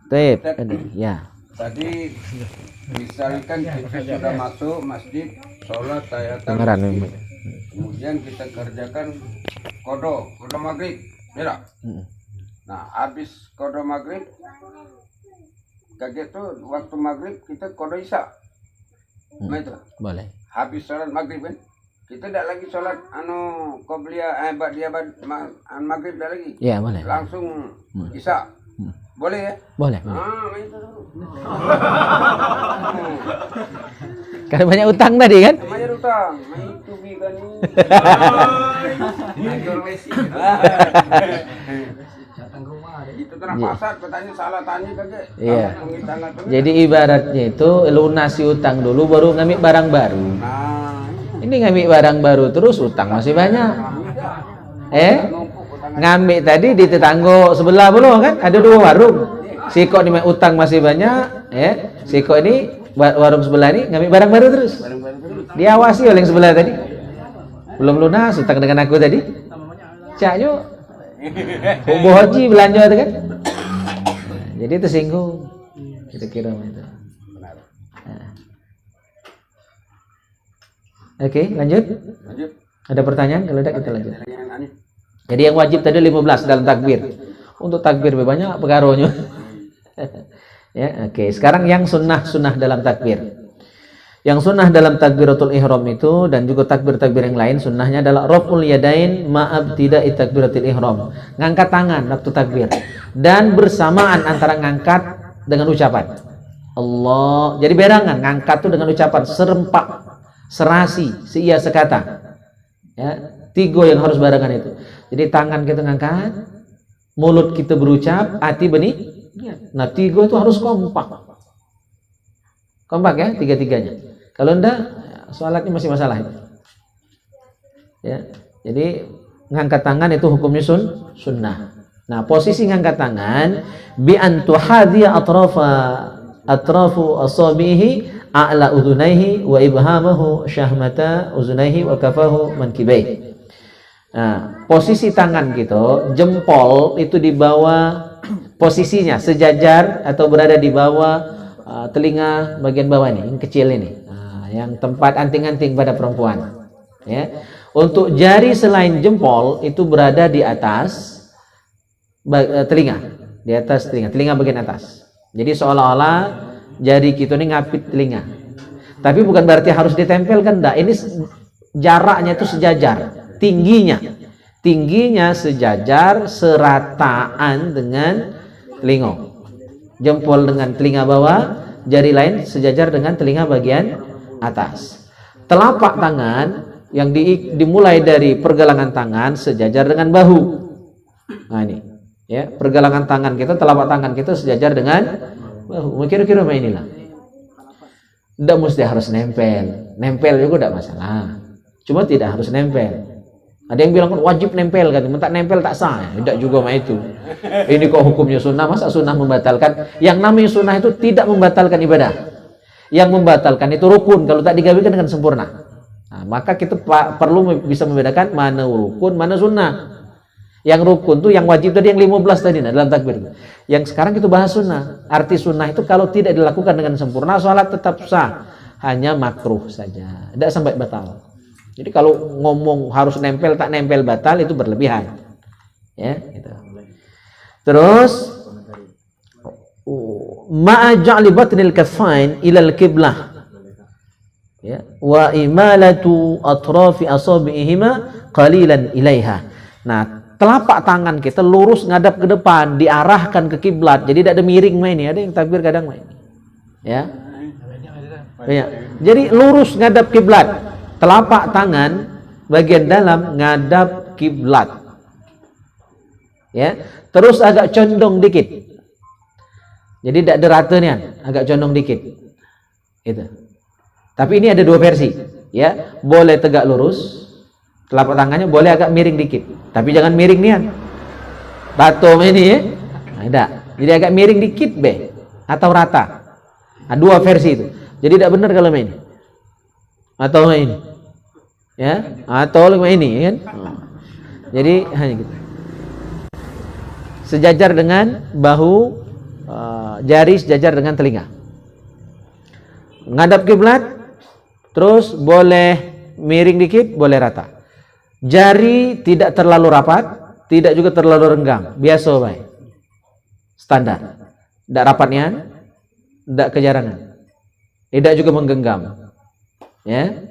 Tep, ya. Tadi misalkan kita sudah masuk masjid, sholat tahiyatan, kemudian kita kerjakan kodo maghrib, ya. Nah, habis kodo maghrib, kaget tuh waktu maghrib kita kodo isya, nah itu. Boleh. Habis sholat maghrib kan, kita tidak lagi sholat qobliyah ba'diyah maghrib tidak lagi. Iya boleh. Langsung isya. Boleh ya? Boleh. Itu dulu. Karena banyak utang tadi kan? Banyak utang. Itu bigan ini. Datang ke rumah. Itu tenang pasar, petani salah tanya kakek. Iya. Jadi ibaratnya itu lunasi utang dulu baru ngambil barang baru. Ini ngambil barang baru terus utang masih banyak. Ngambil tadi di tetangga sebelah belum kan? Ada 2 warung. Si kok ini utang masih banyak, ya. Si kok ini warung sebelah ini ngambil barang baru terus. Diawasi oleh yang sebelah tadi. Belum lunas utang dengan aku tadi. Caknya Bobo Haji belanja itu kan. Jadi tersinggung. Kira-kira itu. Oke, lanjut. Ada pertanyaan? Kalau tidak kita lanjut. Jadi yang wajib tadi 15 dalam takbir. Untuk takbir lebih banyak pengaruhnya. Ya, oke. Sekarang yang sunnah dalam takbir. Yang sunnah dalam takbiratul ihram itu dan juga takbir-takbir yang lain sunnahnya adalah raf'ul yadain ma'abtida'i takbiratul ihram. Ngangkat tangan waktu takbir dan bersamaan antara ngangkat dengan ucapan Allah. Jadi berangan ngangkat itu dengan ucapan serempak, serasi, seia sekata. Ya, 3 yang harus barengan itu. Jadi tangan kita ngangkat, mulut kita berucap, hati benih. Nah 3 itu harus kompak. Kompak ya 3-3-nya. Kalau enggak, sholatnya masih masalah. Ya. Jadi ngangkat tangan itu hukumnya sunnah. Nah, posisi ngangkat tangan bi an tuhadhiya atrafu asabihi a'la udhunaihi wa ibhamahu syahmata uzunaihi wa kafahu mankibaihi. Nah, posisi tangan gitu, jempol itu di bawah, posisinya sejajar atau berada di bawah telinga bagian bawah nih, yang kecil ini. Nah, yang tempat anting-anting pada perempuan. Ya. Untuk jari selain jempol itu berada di atas telinga, di atas telinga bagian atas. Jadi seolah-olah jari kita ini ngapit telinga. Tapi bukan berarti harus ditempelkan, enggak. Ini jaraknya itu sejajar, tingginya sejajar, serataan dengan telinga. Jempol dengan telinga bawah, jari lain sejajar dengan telinga bagian atas. Telapak tangan yang dimulai dari pergelangan tangan sejajar dengan bahu. Nah ini, ya, pergelangan tangan kita, telapak tangan kita sejajar dengan bahu. Kira-kira inilah. Tidak mesti harus nempel juga tidak masalah. Cuma tidak harus nempel. Ada yang bilang wajib nempel kan, tak nempel tak sah. Tidak juga mah itu. Ini kok hukumnya sunnah, masa sunnah membatalkan? Yang namanya sunnah itu tidak membatalkan ibadah. Yang membatalkan itu rukun kalau tak digawikan dengan sempurna. Nah, maka kita perlu bisa membedakan mana rukun, mana sunnah. Yang rukun tuh, yang wajib tadi yang 15 tadi nah, dalam takbir. Yang sekarang kita bahas sunnah. Arti sunnah itu kalau tidak dilakukan dengan sempurna, sholat tetap sah. Hanya makruh saja. Tidak sampai batal. Jadi kalau ngomong harus nempel, tak nempel batal, itu berlebihan. Ya, gitu. Terus ma'a ja'li batnil kaffain ilal qiblah. Ya, wa imalatu atrafi asabi'ihima qalilan ilaiha. Nah, telapak tangan kita lurus ngadap ke depan, diarahkan ke kiblat. Jadi tidak ada miring main ini, ada yang takbir kadang main. Ya. Ya. Jadi lurus ngadap kiblat. Telapak tangan bagian dalam ngadap kiblat. Ya. Terus agak condong dikit. Jadi tidak derata nih, agak condong dikit. Itu. Tapi ini ada dua versi, ya. Boleh tegak lurus, telapak tangannya boleh agak miring dikit. Tapi jangan miring nian. Batum ini ya. Nah, tidak. Jadi agak miring dikit be atau rata. Nah, dua versi itu. Jadi tidak benar kalau main. Atau ini. Ya, atau ini kan. Jadi hanya gitu. Sejajar dengan bahu, jari sejajar dengan telinga. Ngadap kiblat, terus boleh miring dikit, boleh rata. Jari tidak terlalu rapat, tidak juga terlalu renggang, biasa baik. Standar. Tidak rapatnya, tidak kejarangan. Tidak juga menggenggam. Ya.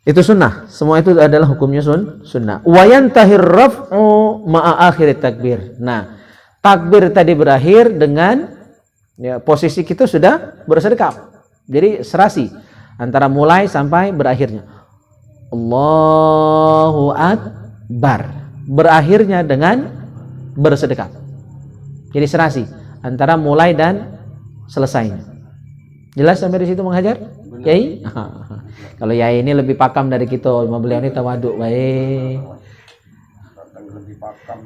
Itu sunnah. Semua itu adalah hukumnya sunnah. Wa yantahir raf'u ma'a akhir takbir. Nah, takbir tadi berakhir dengan ya, posisi kita sudah bersedekap. Jadi serasi antara mulai sampai berakhirnya. Allahu Akbar. Berakhirnya dengan bersedekap. Jadi serasi antara mulai dan selesainya. Jelas sampai di situ menghajar? Yai? Kalau Yai ini lebih pakam dari kita, beliau ini tawaduk baik. Lebih pakam.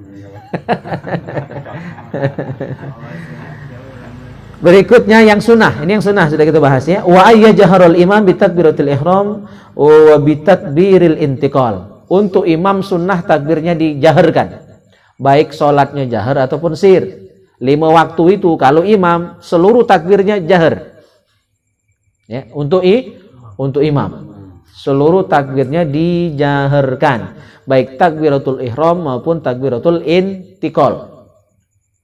Berikutnya yang sunnah. Ini yang sunnah sudah kita bahas ya. Wa ayyajaharul imam bitakbiratul ihram wa bitakbiril intiqal. Untuk imam sunnah takbirnya dijaharkan. Baik sholatnya jahar ataupun sir. 5 waktu itu kalau imam seluruh takbirnya jahar. Ya, untuk imam seluruh takbirnya dijaharkan, baik takbiratul ihram maupun takbiratul intiqal.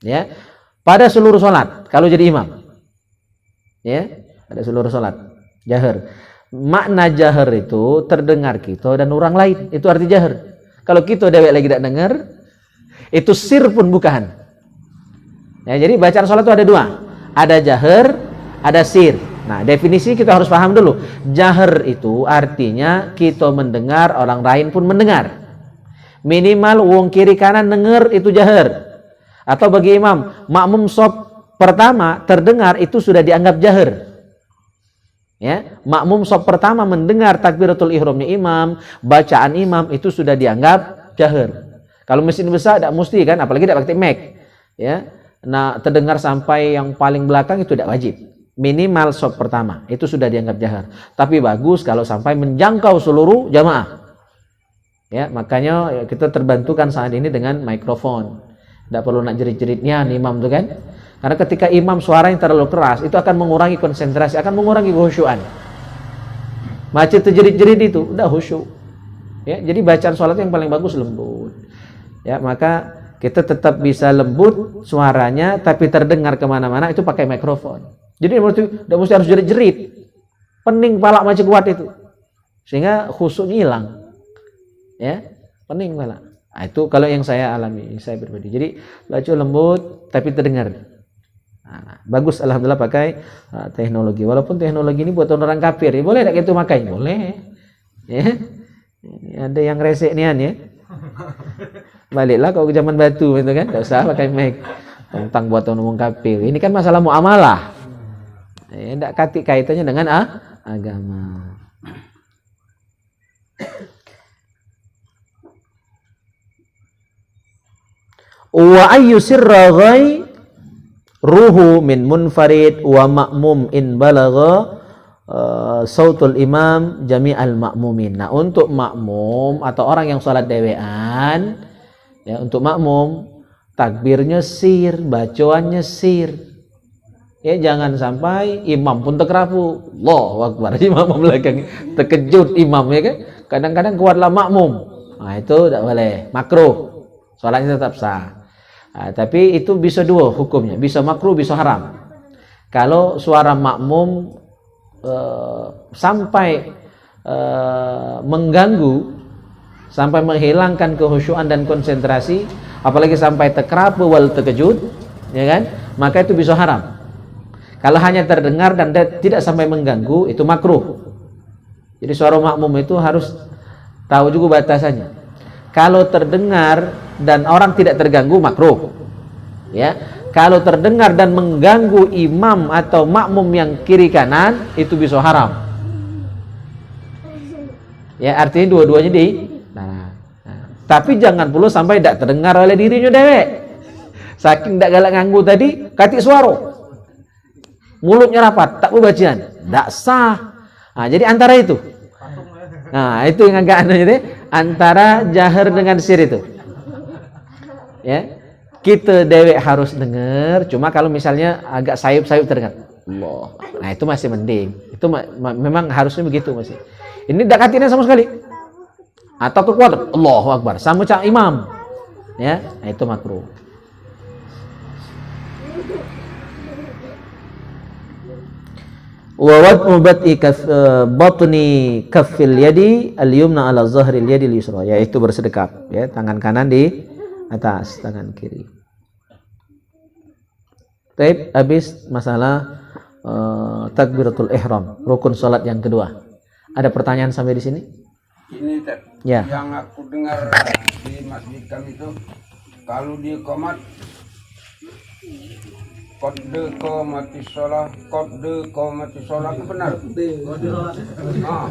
Ya. Pada seluruh salat kalau jadi imam. Ya, pada seluruh salat jahar. Makna jahar itu terdengar kita dan orang lain, itu arti jahar. Kalau kita dewek lagi tidak dengar, itu sir pun bukan. Ya, jadi bacaan salat itu ada dua. Ada jahar, ada sir. Nah, definisi kita harus paham dulu. Jahar itu artinya kita mendengar, orang lain pun mendengar. Minimal wong kiri kanan dengar itu jahar. Atau bagi imam, makmum shaf pertama terdengar itu sudah dianggap jahar. Ya, makmum shaf pertama mendengar takbiratul ihramnya imam, bacaan imam itu sudah dianggap jahar. Kalau mesin besar tidak mesti kan, apalagi tidak pakai mic. Ya. Nah, terdengar sampai yang paling belakang itu tidak wajib. Minimal shaf pertama itu sudah dianggap jahar. Tapi bagus kalau sampai menjangkau seluruh jamaah. Ya, makanya kita terbantukan saat ini dengan mikrofon. Tidak perlu nak jerit-jeritnya imam tuh kan. Karena ketika imam suara yang terlalu keras itu akan mengurangi konsentrasi, akan mengurangi khusyuan. Macam terjerit-jerit itu udah khusyuk. Ya, jadi bacaan sholat yang paling bagus lembut. Ya, maka kita tetap bisa lembut suaranya tapi terdengar kemana-mana itu pakai mikrofon. Jadi tidak mesti harus jerit-jerit. Pening palak macam kuat itu. Sehingga khusyuknya hilang. Ya, pening palak. Nah, itu kalau yang saya alami, saya pribadi. Jadi baca lembut tapi terdengar. Nah, bagus alhamdulillah pakai teknologi. Walaupun teknologi ini buat orang kafir, ya boleh tak gitu makai? Boleh. Ya. Ada yang resek nian ya. Baliklah kau ke zaman batu itu kan, enggak usah pakai mic. Tentang buat orang kafir. Ini kan masalah muamalah. Ya, enggak kaitannya dengan agama. Wa ayyu sirra ruhu min munfarid wa ma'mum in balagha sautul imam jami'al ma'mumin. Nah, untuk makmum atau orang yang sholat dewean, ya, untuk makmum takbirnya sir, bacaannya sir. Ya, jangan sampai imam pun terkerapu. Allahu Akbar. Imam belakang terkejut imam ya kan. Kadang-kadang kuatlah makmum. Nah, itu tidak boleh. Makruh. Sholatnya tetap sah. Nah, tapi itu bisa dua hukumnya, bisa makruh, bisa haram. Kalau suara makmum sampai mengganggu, sampai menghilangkan kehusyuan dan konsentrasi, apalagi sampai terkerapu wal terkejut, ya kan? Maka itu bisa haram. Kalau hanya terdengar dan tidak sampai mengganggu, itu makruh. Jadi suara makmum itu harus tahu juga batasannya. Kalau terdengar dan orang tidak terganggu, makruh. Ya, kalau terdengar dan mengganggu imam atau makmum yang kiri kanan, itu bisa haram. Ya, artinya dua-duanya tapi jangan pula sampai tidak terdengar oleh dirinya dewek. Saking tidak galak nganggu tadi, katik suara, mulutnya rapat, tak bacaan, tidak sah. Nah, jadi antara itu. Nah, itu yang agak aneh itu, antara jahar dengan sir itu. Ya, kita dewek harus dengar. Cuma kalau misalnya agak sayup-sayup terdengar, Allah. Nah, itu masih mending. Itu memang harusnya begitu masih. Ini tidak katinnya sama sekali. Atau kekuatan, Allahu Akbar, sama macam imam. Ya, nah, itu makruh. Wa wad'u batni kaffil yadi al-yumna ala zahril yadi al-yusra, yaitu bersedekap, ya, tangan kanan di atas tangan kiri. Baik, habis masalah takbiratul ihram, rukun salat yang kedua. Ada pertanyaan sampai di sini? Ini ya. Yang aku dengar di masjid kami itu, kalau dia qomat kode qomati sholat itu benar.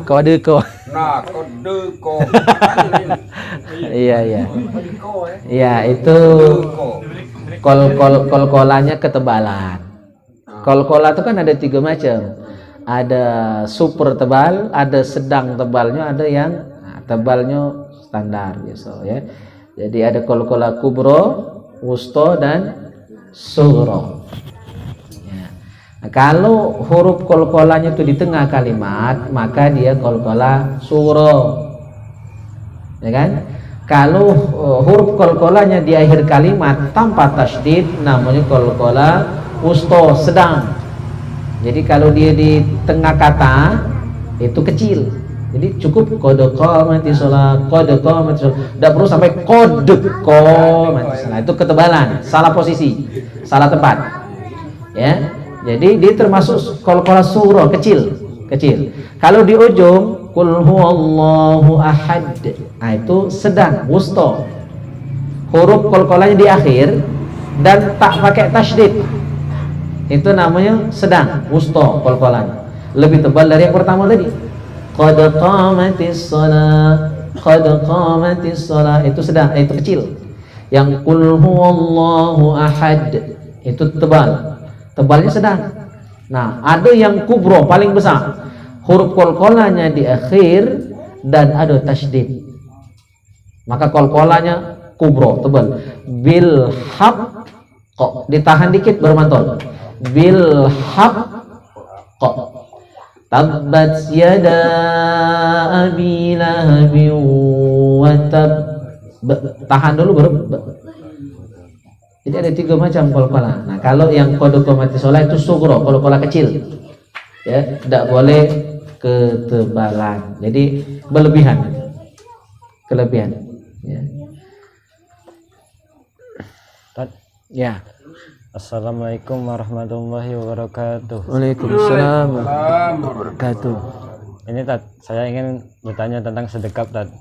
Kode ko. Nah, kode ko. Iya. Iya, itu kol-kolanya ketebalan. Kol-kola itu kan ada 3 macam. Ada super tebal, ada sedang tebalnya, ada yang tebalnya standar biasa ya. Jadi ada kol-kola kubro, wusto dan sughra. Ya. Nah, kalau huruf kol-kolanya itu di tengah kalimat, maka dia kol-kola sughra. Ya kan? Kalau huruf kol-kolanya di akhir kalimat tanpa tasydid, namanya kol-kola wusto, sedang. Jadi kalau dia di tengah kata itu kecil. Jadi cukup qad qamati shalah, qad qamati shalah. Tidak perlu sampai qad qamati shalah. Itu ketebalan, salah posisi, salah tempat. Ya. Jadi dia termasuk qalqalah surah, kecil. Kalau di ujung qul huwallahu ahad. Nah, itu sedang, wusta. Huruf qalqalahnya di akhir dan tak pakai tasydid. Itu namanya sedang, wusta qalqalahnya. lebih tebal dari yang pertama tadi. Qad qamatis shalah, qad qamatis shalah itu sedang, itu kecil. Yang qul huwallahu ahad itu tebal, tebalnya sedang. Nah, ada yang kubro paling besar, huruf qalqalanya di akhir dan ada tasydid, maka qalqalanya kubro tebal. Bil haqq, ditahan dikit baru mantol. Bil haqq, tabbat yada abi lahabin wa tab, tahan dulu baru. Jadi ada 3 macam qalqalah. Nah, kalau yang qad qamatis shalah itu sugro, qalqalah kecil. Ya, tidak boleh ketebalan. Jadi berlebihan. Kelebihan. Ya. Ya. Assalamualaikum warahmatullahi wabarakatuh. Waalaikumsalam warahmatullahi wabarakatuh. Ini Tat, saya ingin bertanya tentang sedekap Tat.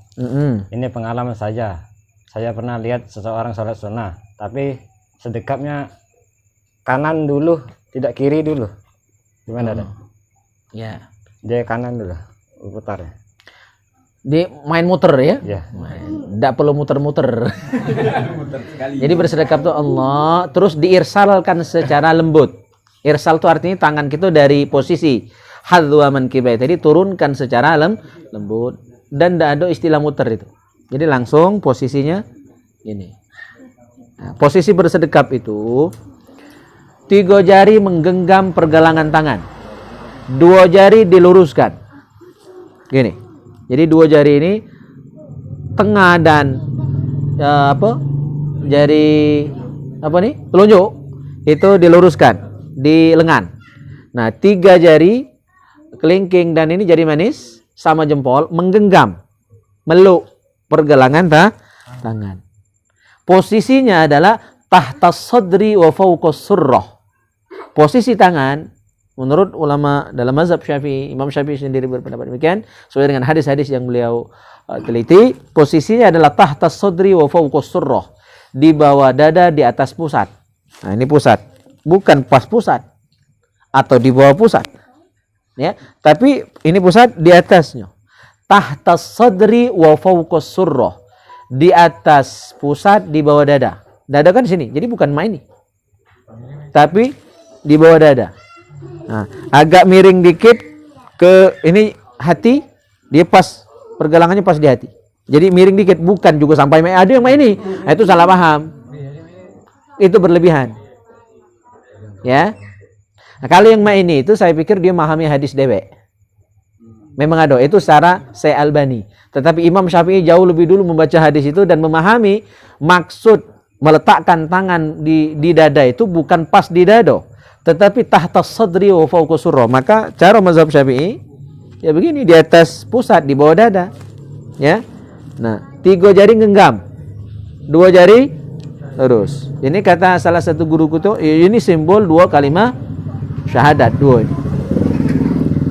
Ini pengalaman saja. Saya pernah lihat seseorang sholat sunnah, tapi sedekapnya kanan dulu, tidak kiri dulu. Gimana Tat? Ya. Dia kanan dulu, putar ya. Di main muter ya? Ya. Tidak perlu muter-muter. Jadi bersedekap tuh Allah, terus diirsalkan secara lembut. Irsal itu artinya tangan kita dari posisi hadwa mankibai tadi turunkan secara lembut, dan tidak ada istilah muter itu. Jadi langsung posisinya ini. Nah, posisi bersedekap itu 3 jari menggenggam pergelangan tangan, 2 jari diluruskan. Gini. Jadi 2 jari ini tengah dan jari telunjuk itu diluruskan di lengan. Nah, 3 jari kelingking dan ini jari manis sama jempol menggenggam, meluk pergelangan tangan. Posisinya adalah tahtas sadri wa fawqas surrah. Posisi tangan menurut ulama dalam mazhab Syafi'i, Imam Syafi'i sendiri berpendapat demikian sesuai dengan hadis-hadis yang beliau teliti. Posisinya adalah tahtas sadri wa fawqas surrah, di bawah dada, di atas pusat. Nah, ini pusat, bukan pas pusat atau di bawah pusat. Ya, tapi ini pusat di atasnya. Tahtas sadri wa fawqas surrah, di atas pusat, di bawah dada. Dada kan di sini. Jadi bukan main ini. Tapi di bawah dada. Nah, agak miring dikit ke ini hati, dia pas pergelangannya pas di hati. Jadi miring dikit, bukan juga sampai ada yang main ini. Nah, itu salah paham. Itu berlebihan. Ya. Nah, kalau yang main ini itu saya pikir dia memahami hadis dewek. Memang ada itu secara Syekh Albani. Tetapi Imam Syafi'i jauh lebih dulu membaca hadis itu dan memahami maksud meletakkan tangan di dada itu bukan pas di dada, tetapi tahtas sadri wa fawqa surrah. Maka cara mazhab Syafi'i ya begini, di atas pusat, di bawah dada. Ya. Nah, 3 jari genggam, 2 jari lurus. Ini kata salah satu guruku tuh, ini simbol 2 kalimat syahadat, 2 ini.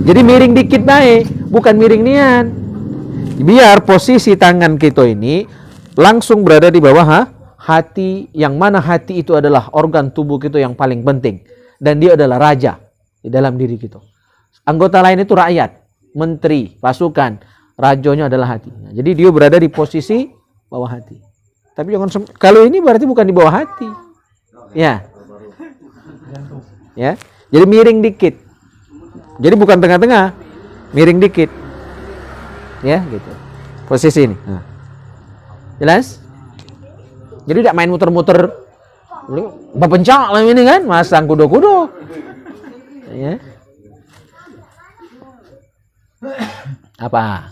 Jadi miring dikit baik, bukan miring nian. Biar posisi tangan kita ini langsung berada di bawah hati, yang mana hati itu adalah organ tubuh kita yang paling penting. Dan dia adalah raja di dalam diri kita. Anggota lain itu rakyat, menteri, pasukan. Rajonya adalah hati. Nah, jadi dia berada di posisi bawah hati. Tapi jangan kalau ini berarti bukan di bawah hati. Ya. Ya. Jadi miring dikit. Jadi bukan tengah-tengah, miring dikit. Ya, gitu. Posisi ini. Nah. Jelas? Jadi tidak main muter-muter. Bapencak lah ini kan, masang kudo-kudo. Ya. Apa?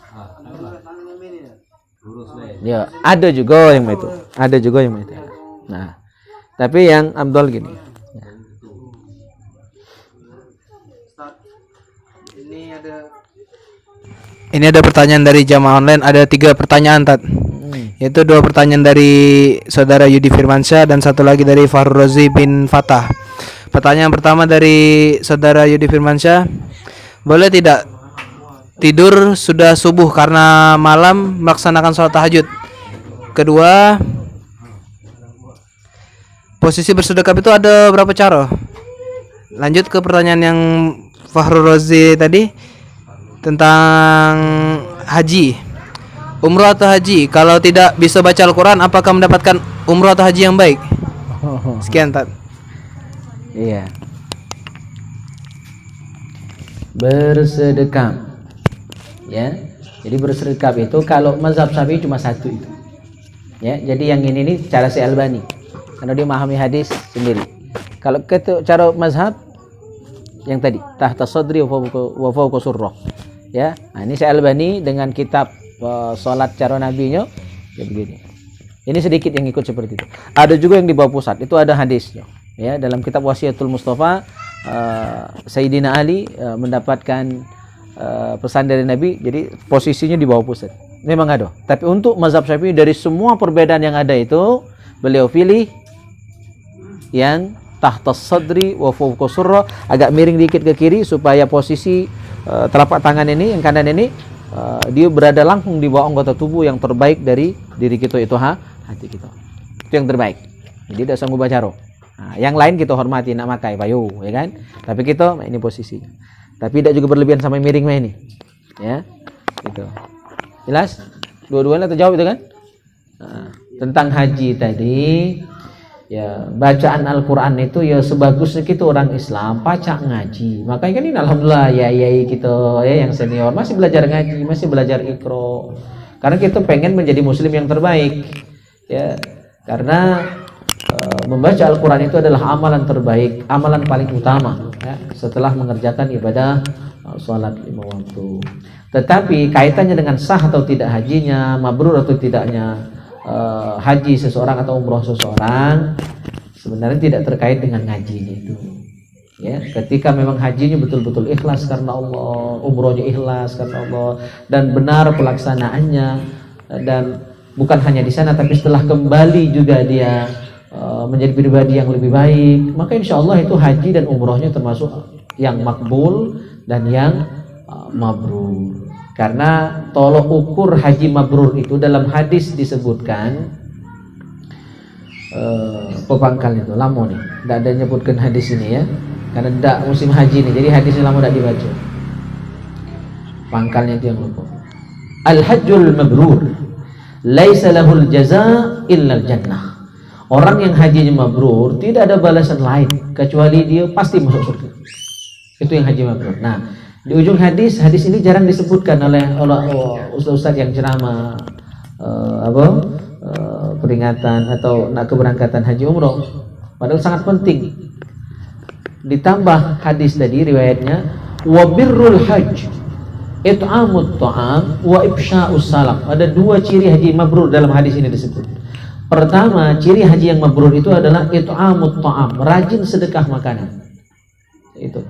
Ya, ada juga yang itu. Ada juga yang itu. Nah, tapi yang Abdul gini. Ini ada pertanyaan dari jamaah online, ada 3 pertanyaan Tat. Yaitu 2 pertanyaan dari saudara Yudi Firmansyah dan 1 lagi dari Fahrul Razi bin Fatah. Pertanyaan pertama dari saudara Yudi Firmansyah, boleh tidak tidur sudah subuh karena malam melaksanakan sholat tahajud? Kedua, posisi bersedekap itu ada berapa cara? Lanjut ke pertanyaan yang Fahrul Razi tadi tentang haji, umroh atau haji. Kalau tidak bisa baca Al-Quran, apakah mendapatkan umroh atau haji yang baik? Sekian Tat. Iya. Bersedekap. Ya. Jadi bersedekap itu kalau mazhab Syafi'i cuma satu itu. Ya, jadi yang ini nih cara si Albani. Karena dia memahami hadis sendiri. Kalau cara mazhab yang tadi tahta sadri wa fawqa surrah. Ya. Nah, ini si Albani dengan kitab salat cara nabinya ya begini. Ini sedikit yang ikut seperti itu. Ada juga yang di bawah pusat. Itu ada hadisnya. Ya, dalam kitab Wasiatul Mustafa Sayyidina Ali mendapatkan pesan dari Nabi, jadi posisinya di bawah pusat. Memang ada. Tapi untuk mazhab Syafi'i dari semua perbedaan yang ada itu, beliau pilih yang tahta sadri wa fawqa surra, agak miring dikit ke kiri supaya posisi telapak tangan ini yang kanan ini dia berada langsung di bawah anggota tubuh yang terbaik dari diri kita, itu hati kita. Itu yang terbaik. Jadi tidak sanggup baca roh. Nah, yang lain kita hormati, nak makai payu, ya kan? Tapi kita ini posisinya. Tapi tidak juga berlebihan sampai miring ini. Ya. Gitu. Jelas? Dua-duanya terjawab itu kan? Nah, tentang haji tadi, ya bacaan Al-Qur'an itu ya sebagusnya kita orang Islam pacak ngaji. Makanya kan ini alhamdulillah ya kita ya yang senior masih belajar ngaji, masih belajar Iqra. Karena kita pengen menjadi muslim yang terbaik. Ya. Karena membaca Al-Quran itu adalah amalan terbaik, amalan paling utama ya, setelah mengerjakan ibadah sholat 5 waktu. Tetapi kaitannya dengan sah atau tidak hajinya, mabrur atau tidaknya haji seseorang atau umroh seseorang, sebenarnya tidak terkait dengan ngajinya itu. Ya, ketika memang hajinya betul-betul ikhlas karena Allah, umrohnya ikhlas karena Allah, dan benar pelaksanaannya, dan bukan hanya di sana tapi setelah kembali juga dia menjadi pribadi yang lebih baik, maka insya Allah itu haji dan umrohnya termasuk yang makbul dan yang mabrur. Karena tolok ukur haji mabrur itu dalam hadis disebutkan pepangkal itu lama nih, tidak ada nyebutkan hadis ini ya, karena tidak musim haji nih, jadi hadisnya lama tidak dibaca. Pangkalnya itu yang lupa. Al-hajjul mabrur laisa lahul jaza illa al-jannah. Orang yang hajinya mabrur tidak ada balasan lain kecuali dia pasti masuk surga. Itu yang haji mabrur. Nah, di ujung hadis ini jarang disebutkan oleh ustaz-ustaz yang ceramah peringatan atau keberangkatan haji umroh. Padahal sangat penting. Ditambah hadis tadi riwayatnya wa birrul hajj it'amut ta'am wa ifsya'us salam. Ada dua ciri haji mabrur dalam hadis ini disebut. Pertama, ciri haji yang mabrur itu adalah it'amut ta'am, rajin sedekah makanan. Itu.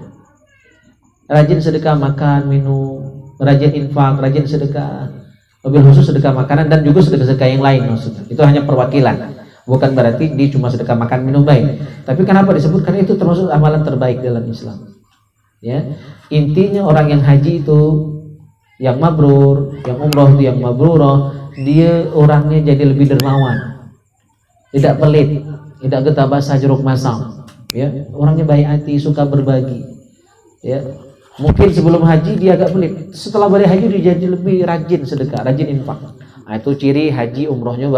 Rajin sedekah makan, minum, rajin infak, rajin sedekah. Mobil khusus sedekah makanan dan juga sedekah yang lain maksudnya. Itu hanya perwakilan. Bukan berarti dia cuma sedekah makan, minum baik. Tapi kenapa disebut? Karena itu termasuk amalan terbaik dalam Islam. Ya. Intinya orang yang haji itu yang mabrur, yang umroh itu yang mabrurah, dia orangnya jadi lebih dermawan. Tidak pelit, tidak getah basah jeruk masam, ya, orangnya baik hati, suka berbagi, ya. Mungkin sebelum haji dia agak pelit, setelah balik haji dia jadi lebih rajin sedekah, rajin infak. Nah, itu ciri haji umrohnya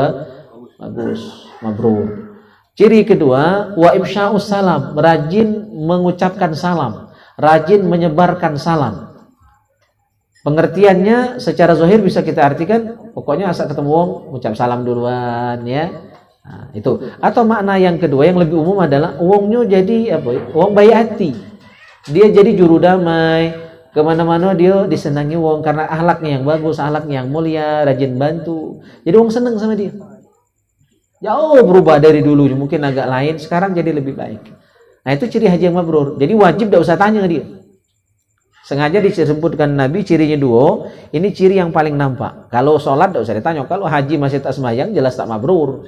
bagus, mabrur. Ciri kedua, wa ifsya'us salam, rajin mengucapkan salam, rajin menyebarkan salam. Pengertiannya secara zahir bisa kita artikan, pokoknya asal ketemu wong ucap salam duluan, ya. Nah, itu. Atau makna yang kedua yang lebih umum adalah wongnya jadi apa? Wong baik hati. Dia jadi juru damai. Kemana-mana dia disenangi wong karena akhlaknya yang bagus, akhlaknya yang mulia, rajin bantu. Jadi wong seneng sama dia. Jauh berubah dari dulu, mungkin agak lain, sekarang jadi lebih baik. Nah, itu ciri haji yang mabrur. Jadi wajib tidak usah tanya dia. Sengaja disebutkan Nabi cirinya dua. Ini ciri yang paling nampak. Kalau sholat tidak usah ditanya. Kalau haji masih tak sembahyang jelas tak mabrur.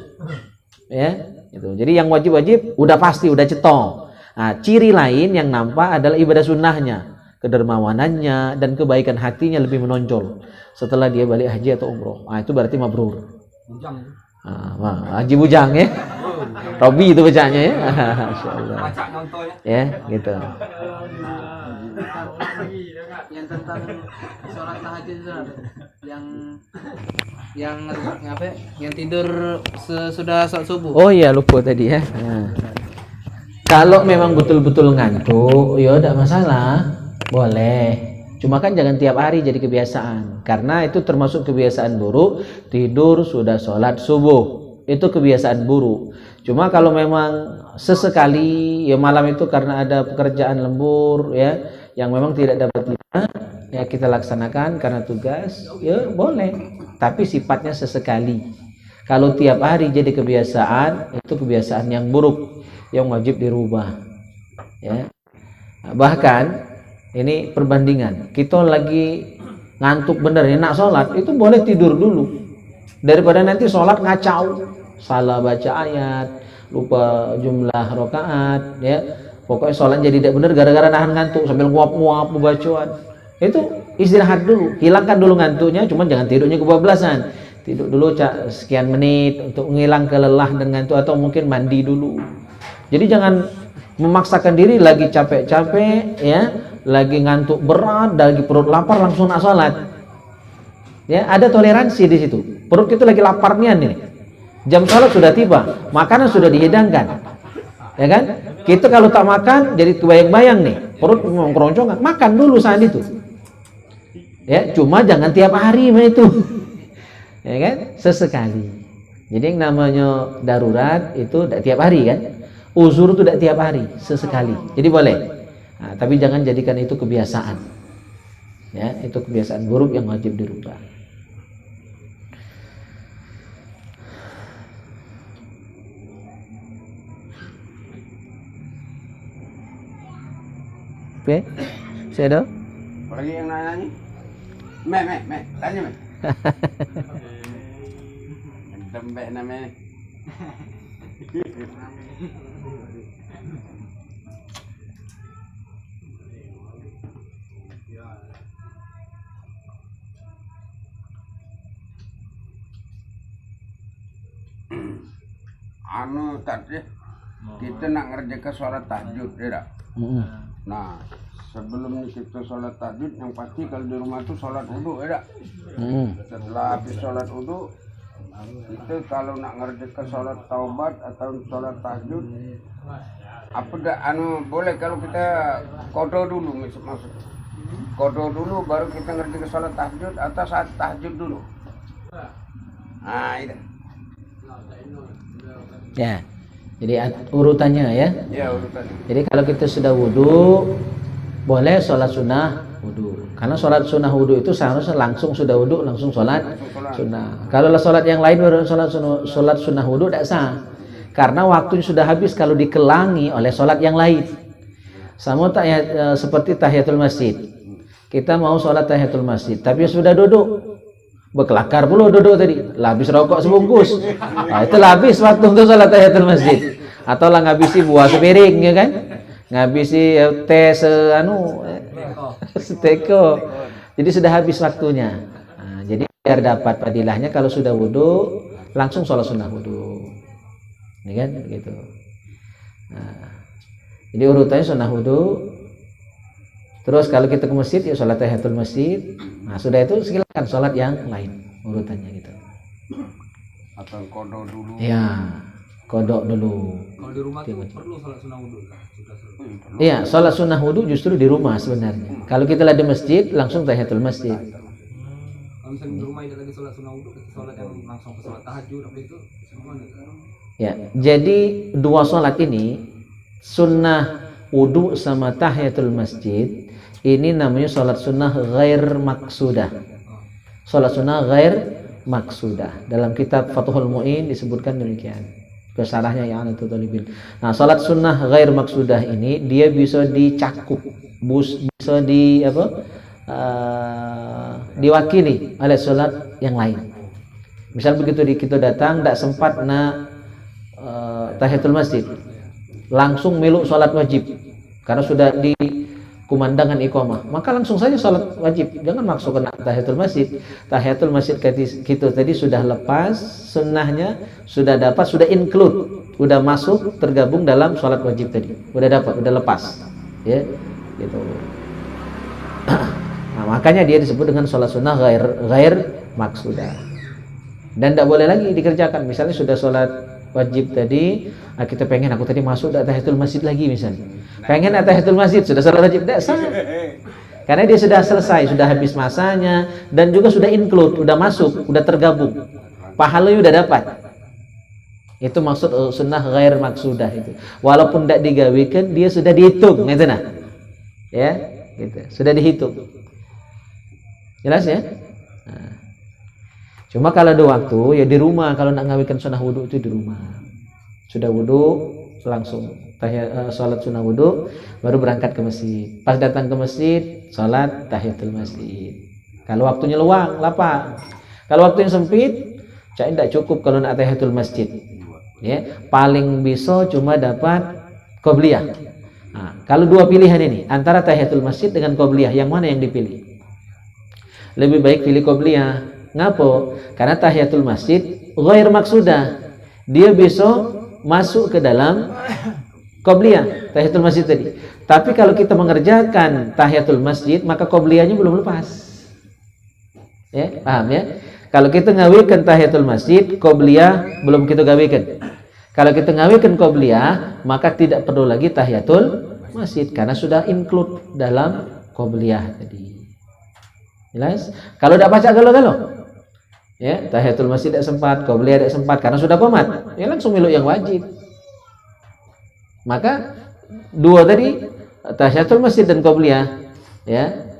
Ya, itu. Jadi yang wajib-wajib udah pasti, udah cetong. Nah, ciri lain yang nampak adalah ibadah sunnahnya, kedermawanannya dan kebaikan hatinya lebih menonjol setelah dia balik haji atau umroh. Nah, itu berarti mabrur. Haji bujang ya. Robi itu bacanya ya. Masyaallah. Ya, gitu. yang tentang sholat tahajud itu yang apa? Yang tidur sesudah sholat subuh. Oh iya, lupa tadi ya. Nah. Kalau memang betul-betul ngantuk, ya tidak masalah, boleh. Cuma kan jangan tiap hari jadi kebiasaan, karena itu termasuk kebiasaan buruk. Tidur sudah sholat subuh, itu kebiasaan buruk. Cuma kalau memang sesekali, ya malam itu karena ada pekerjaan lembur, ya, yang memang tidak dapat kita, ya kita laksanakan karena tugas, ya boleh. Tapi sifatnya sesekali. Kalau tiap hari jadi kebiasaan, itu kebiasaan yang buruk, yang wajib dirubah. Ya. Bahkan ini perbandingan, kita lagi ngantuk bener, nak sholat, itu boleh tidur dulu daripada nanti sholat ngacau, salah baca ayat, lupa jumlah rakaat, ya pokoknya sholat jadi tidak bener gara-gara nahan ngantuk sambil nguap-nguap bacaan. Itu istirahat dulu, hilangkan dulu ngantuknya, cuman jangan tidurnya kebablasan. Tidur dulu sekian menit untuk menghilang kelelah dan ngantuk, atau mungkin mandi dulu. Jadi jangan memaksakan diri lagi capek-capek, ya, lagi ngantuk berat, lagi perut lapar langsung nak sholat. Ya, ada toleransi di situ. Perut kita lagi laparnya nih. Jam sholat sudah tiba, makanan sudah dihidangkan. Ya kan? Kita kalau tak makan jadi kebayang-bayang nih, perut keroncongan. Makan dulu saat itu. Ya, cuma jangan tiap hari mah itu. Ya kan? Sesekali. Jadi yang namanya darurat itu tidak tiap hari kan? Uzur itu tidak tiap hari, sesekali. Jadi boleh. Nah, tapi jangan jadikan itu kebiasaan. Ya, itu kebiasaan buruk yang wajib dirubah. Oke, saya ada. Apalagi yang nanya nih? Tanya me. Dembek namanya. Anu tadi kita nak ngerjakan sholat tahajud, ya tak? Nah, sebelum kita sholat tahajud, yang pasti kalau di rumah itu sholat wudu, ya tak? Setelah habis sholat wudu, itu kalau nak ngerjakan sholat taubat atau sholat tahajud, apa dah anu boleh kalau kita kodo dulu, maksud kodo dulu baru kita ngerjakan sholat tahajud atau saat tahajud dulu. Nah, itu. Ya, jadi urutannya ya. Ya, urutannya. Jadi kalau kita sudah wudhu, boleh sholat sunnah wudhu. Karena sholat sunnah wudhu itu seharusnya langsung sudah wudhu, langsung sholat sunnah. Kalau sholat yang lain baru sholat sunnah wudhu tidak sah. Karena waktunya sudah habis kalau dikelangi oleh sholat yang lain. Sama seperti tahiyatul masjid. Kita mau sholat tahiyatul masjid, tapi sudah duduk. Berkelakar pula duduk tadi, habis rokok sebungkus. Nah, itu habis waktu untuk sholat tahiyatul masjid. Atau lah ngabisi buah sepiring, ya kan? Ngabisi teh seteko. Jadi sudah habis waktunya. Nah, jadi biar dapat fadilahnya kalau sudah wudhu, langsung sholat sunnah wudhu. Ini kan gitu. Nah, jadi urutannya sunnah wudhu. Terus kalau kita ke masjid, ya sholat tahiyatul masjid. Nah, sudah itu silakan sholat yang lain urutannya gitu. Atau kodok dulu. Ya, kodok dulu. Kalau di rumah tuh perlu sholat sunnah wudhu kan? Iya, sholat sunnah wudhu justru di rumah sebenarnya. Kalau kita lagi di masjid, langsung tahiyatul masjid. Kalau misalnya di rumah tidak lagi sholat sunnah wudhu, kita sholat yang langsung ke sholat tahajud, apa itu? Ya, jadi dua sholat ini, sunnah wudhu sama tahiyatul masjid, ini namanya sholat sunnah ghair maksudah. Sholat sunnah ghair maksudah. Dalam kitab Fathul Mu'in disebutkan demikian. Kesarahnya yang itu talibin. Nah, sholat sunnah ghair maksudah ini dia bisa dicakup, bisa diwakili oleh sholat yang lain. Misal begitu kita datang, tidak sempat tahiyatul masjid, langsung meluk sholat wajib karena sudah di kumandangan iqamah, maka langsung saja sholat wajib, jangan maksudkan tahiyatul masjid. Tahiyatul masjid kita tadi sudah lepas, sunnahnya sudah dapat, sudah include, sudah masuk, tergabung dalam sholat wajib tadi, sudah dapat, sudah lepas, ya, gitu. Nah, makanya dia disebut dengan sholat sunnah ghair maksudah. Dan tidak boleh lagi dikerjakan. Misalnya sudah sholat wajib tadi, kita pengen aku tadi masuk tahiyatul masjid lagi misalnya. Pengen tahiyatul masjid, sudah sholat wajib, tidak sah. Karena dia sudah selesai, sudah habis masanya, dan juga sudah include, sudah masuk, sudah tergabung. Pahalanya sudah dapat. Itu maksud sunnah ghair maksudah itu. Walaupun tidak digawikan, dia sudah dihitung, gitu nah. Ya, gitu. Sudah dihitung. Jelas ya? Nah. Cuma kalau ada waktu, ya di rumah. Kalau nak ngawikan sunnah wudu itu di rumah. Sudah wudu, langsung sholat sunnah wudu, baru berangkat ke masjid. Pas datang ke masjid, sholat tahiyatul masjid. Kalau waktunya luang, lapang. Kalau waktu yang sempit, saya tidak cukup kalau nak tahiyatul masjid. Ya, paling bisa cuma dapat qobliyah. Nah, kalau dua pilihan ini antara tahiyatul masjid dengan qobliyah, yang mana yang dipilih? Lebih baik pilih qobliyah. Ngapo? Karena tahiyatul masjid ghair maksudah. Dia bisa masuk ke dalam qobliyah tahiyatul masjid tadi. Tapi kalau kita mengerjakan tahiyatul masjid, maka qobliyahnya belum lepas. Ya, paham ya? Kalau kita ngawikan tahiyatul masjid, qobliyah belum kita gawikan. Kalau kita ngawikan qobliyah, maka tidak perlu lagi tahiyatul masjid karena sudah include dalam qobliyah tadi. Jelas? Kalau tidak baca galo-galo, ya tahiyatul masjid tidak sempat, qobliyah tidak sempat karena sudah qomat, ya langsung miluk yang wajib. Maka dua tadi, tahiyatul masjid dan qobliyah, ya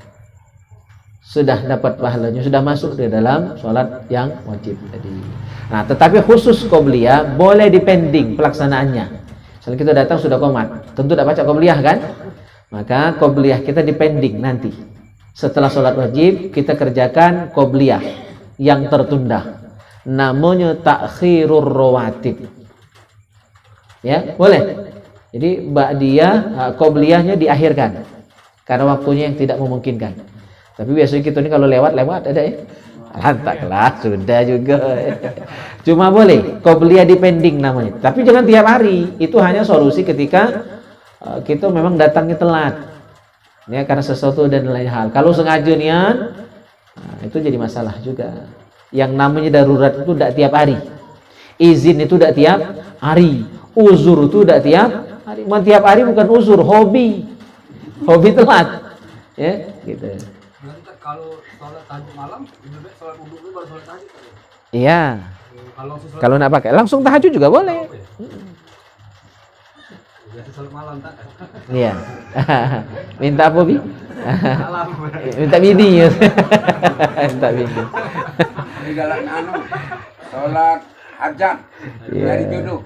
sudah dapat pahalanya, sudah masuk di dalam sholat yang wajib tadi. Nah, tetapi khusus qobliyah boleh dipending pelaksanaannya. Misalnya kita datang sudah qomat, tentu tidak baca qobliyah kan? Maka qobliyah kita dipending nanti. Setelah sholat wajib kita kerjakan qobliyah yang tertunda. Namanya takhirur rawatib. Ya, boleh. Jadi ba'diyah qobliyahnya diakhirkan karena waktunya yang tidak memungkinkan. Tapi biasanya kita ini kalau lewat ada ya. Lantak lah, sudah juga. Cuma boleh qobliyah dipending namanya. Tapi jangan tiap hari. Itu hanya solusi ketika kita memang datangnya telat. Ya, karena sesuatu dan lain hal. Kalau sengaja nian, itu jadi masalah juga. Yang namanya darurat itu tidak tiap hari. Izin itu tidak tiap hari. Uzur itu tidak tiap hari. Tiap hari bukan uzur, hobi. Hobi telat. Ya, gitu. Nanti kalau sholat tahajud malam, lebih baik sholat wudu dulu baru sholat tahajud. Iya. Kalau nak pakai langsung tahajud juga boleh. Biasa sholat malam tak? Iya. Minta apa bi? Minta bini ya. Minta bini. Ini galak sholat hajat dari jodoh.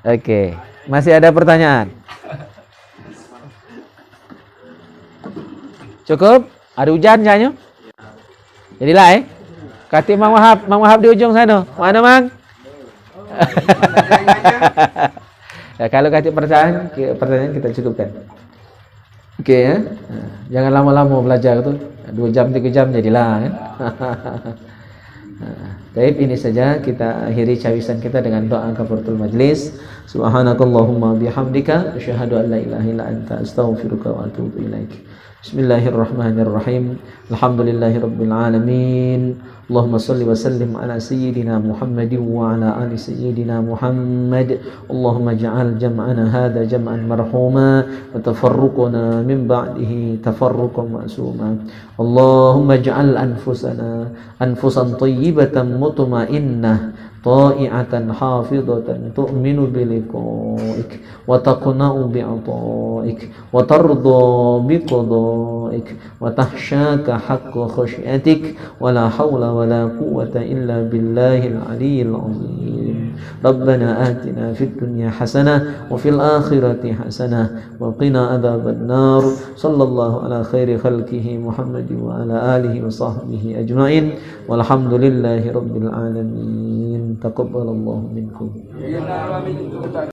Oke. Masih ada pertanyaan? Cukup? Ada hujan jangan? Jadilah Kati Mang Wahab di ujung sana. Mana Mang? Ya, kalau kati pertanyaan kita cukupkan. Oke ya. Jangan lama-lama belajar itu. 2 jam 3 jam jadilah kan. Baik, ini saja kita akhiri cawisan kita dengan doa kafaratul majlis. Subhanakallahumma bihamdika asyhadu an la ilaha illa anta astaghfiruka wa atubu ilaik. Bismillahirrahmanirrahim. Alhamdulillahirabbil alamin. Allahumma salli wa sallim ala sayyidina Muhammadin wa ala ali sayyidina Muhammad. Allahumma ja'al jam'ana hadha jam'an marhuma wa tafarruqana min ba'dihi tafarruqan ma'suma. Allahumma ja'al anfusan tayyibatan mutma'innah طائعة حافظة تؤمن بلقائك وتقنع بعطائك وترضى بقضائك وتخشاك حق خشيتك ولا حول ولا قوة إلا بالله العلي العظيم. ربنا آتنا في الدنيا حسنة وفي الآخرة حسنة وقنا عذاب النار. صلى الله على خير خلقه محمد وعلى آله وصحبه أجمعين والحمد لله رب العالمين. تقبل الله منكم.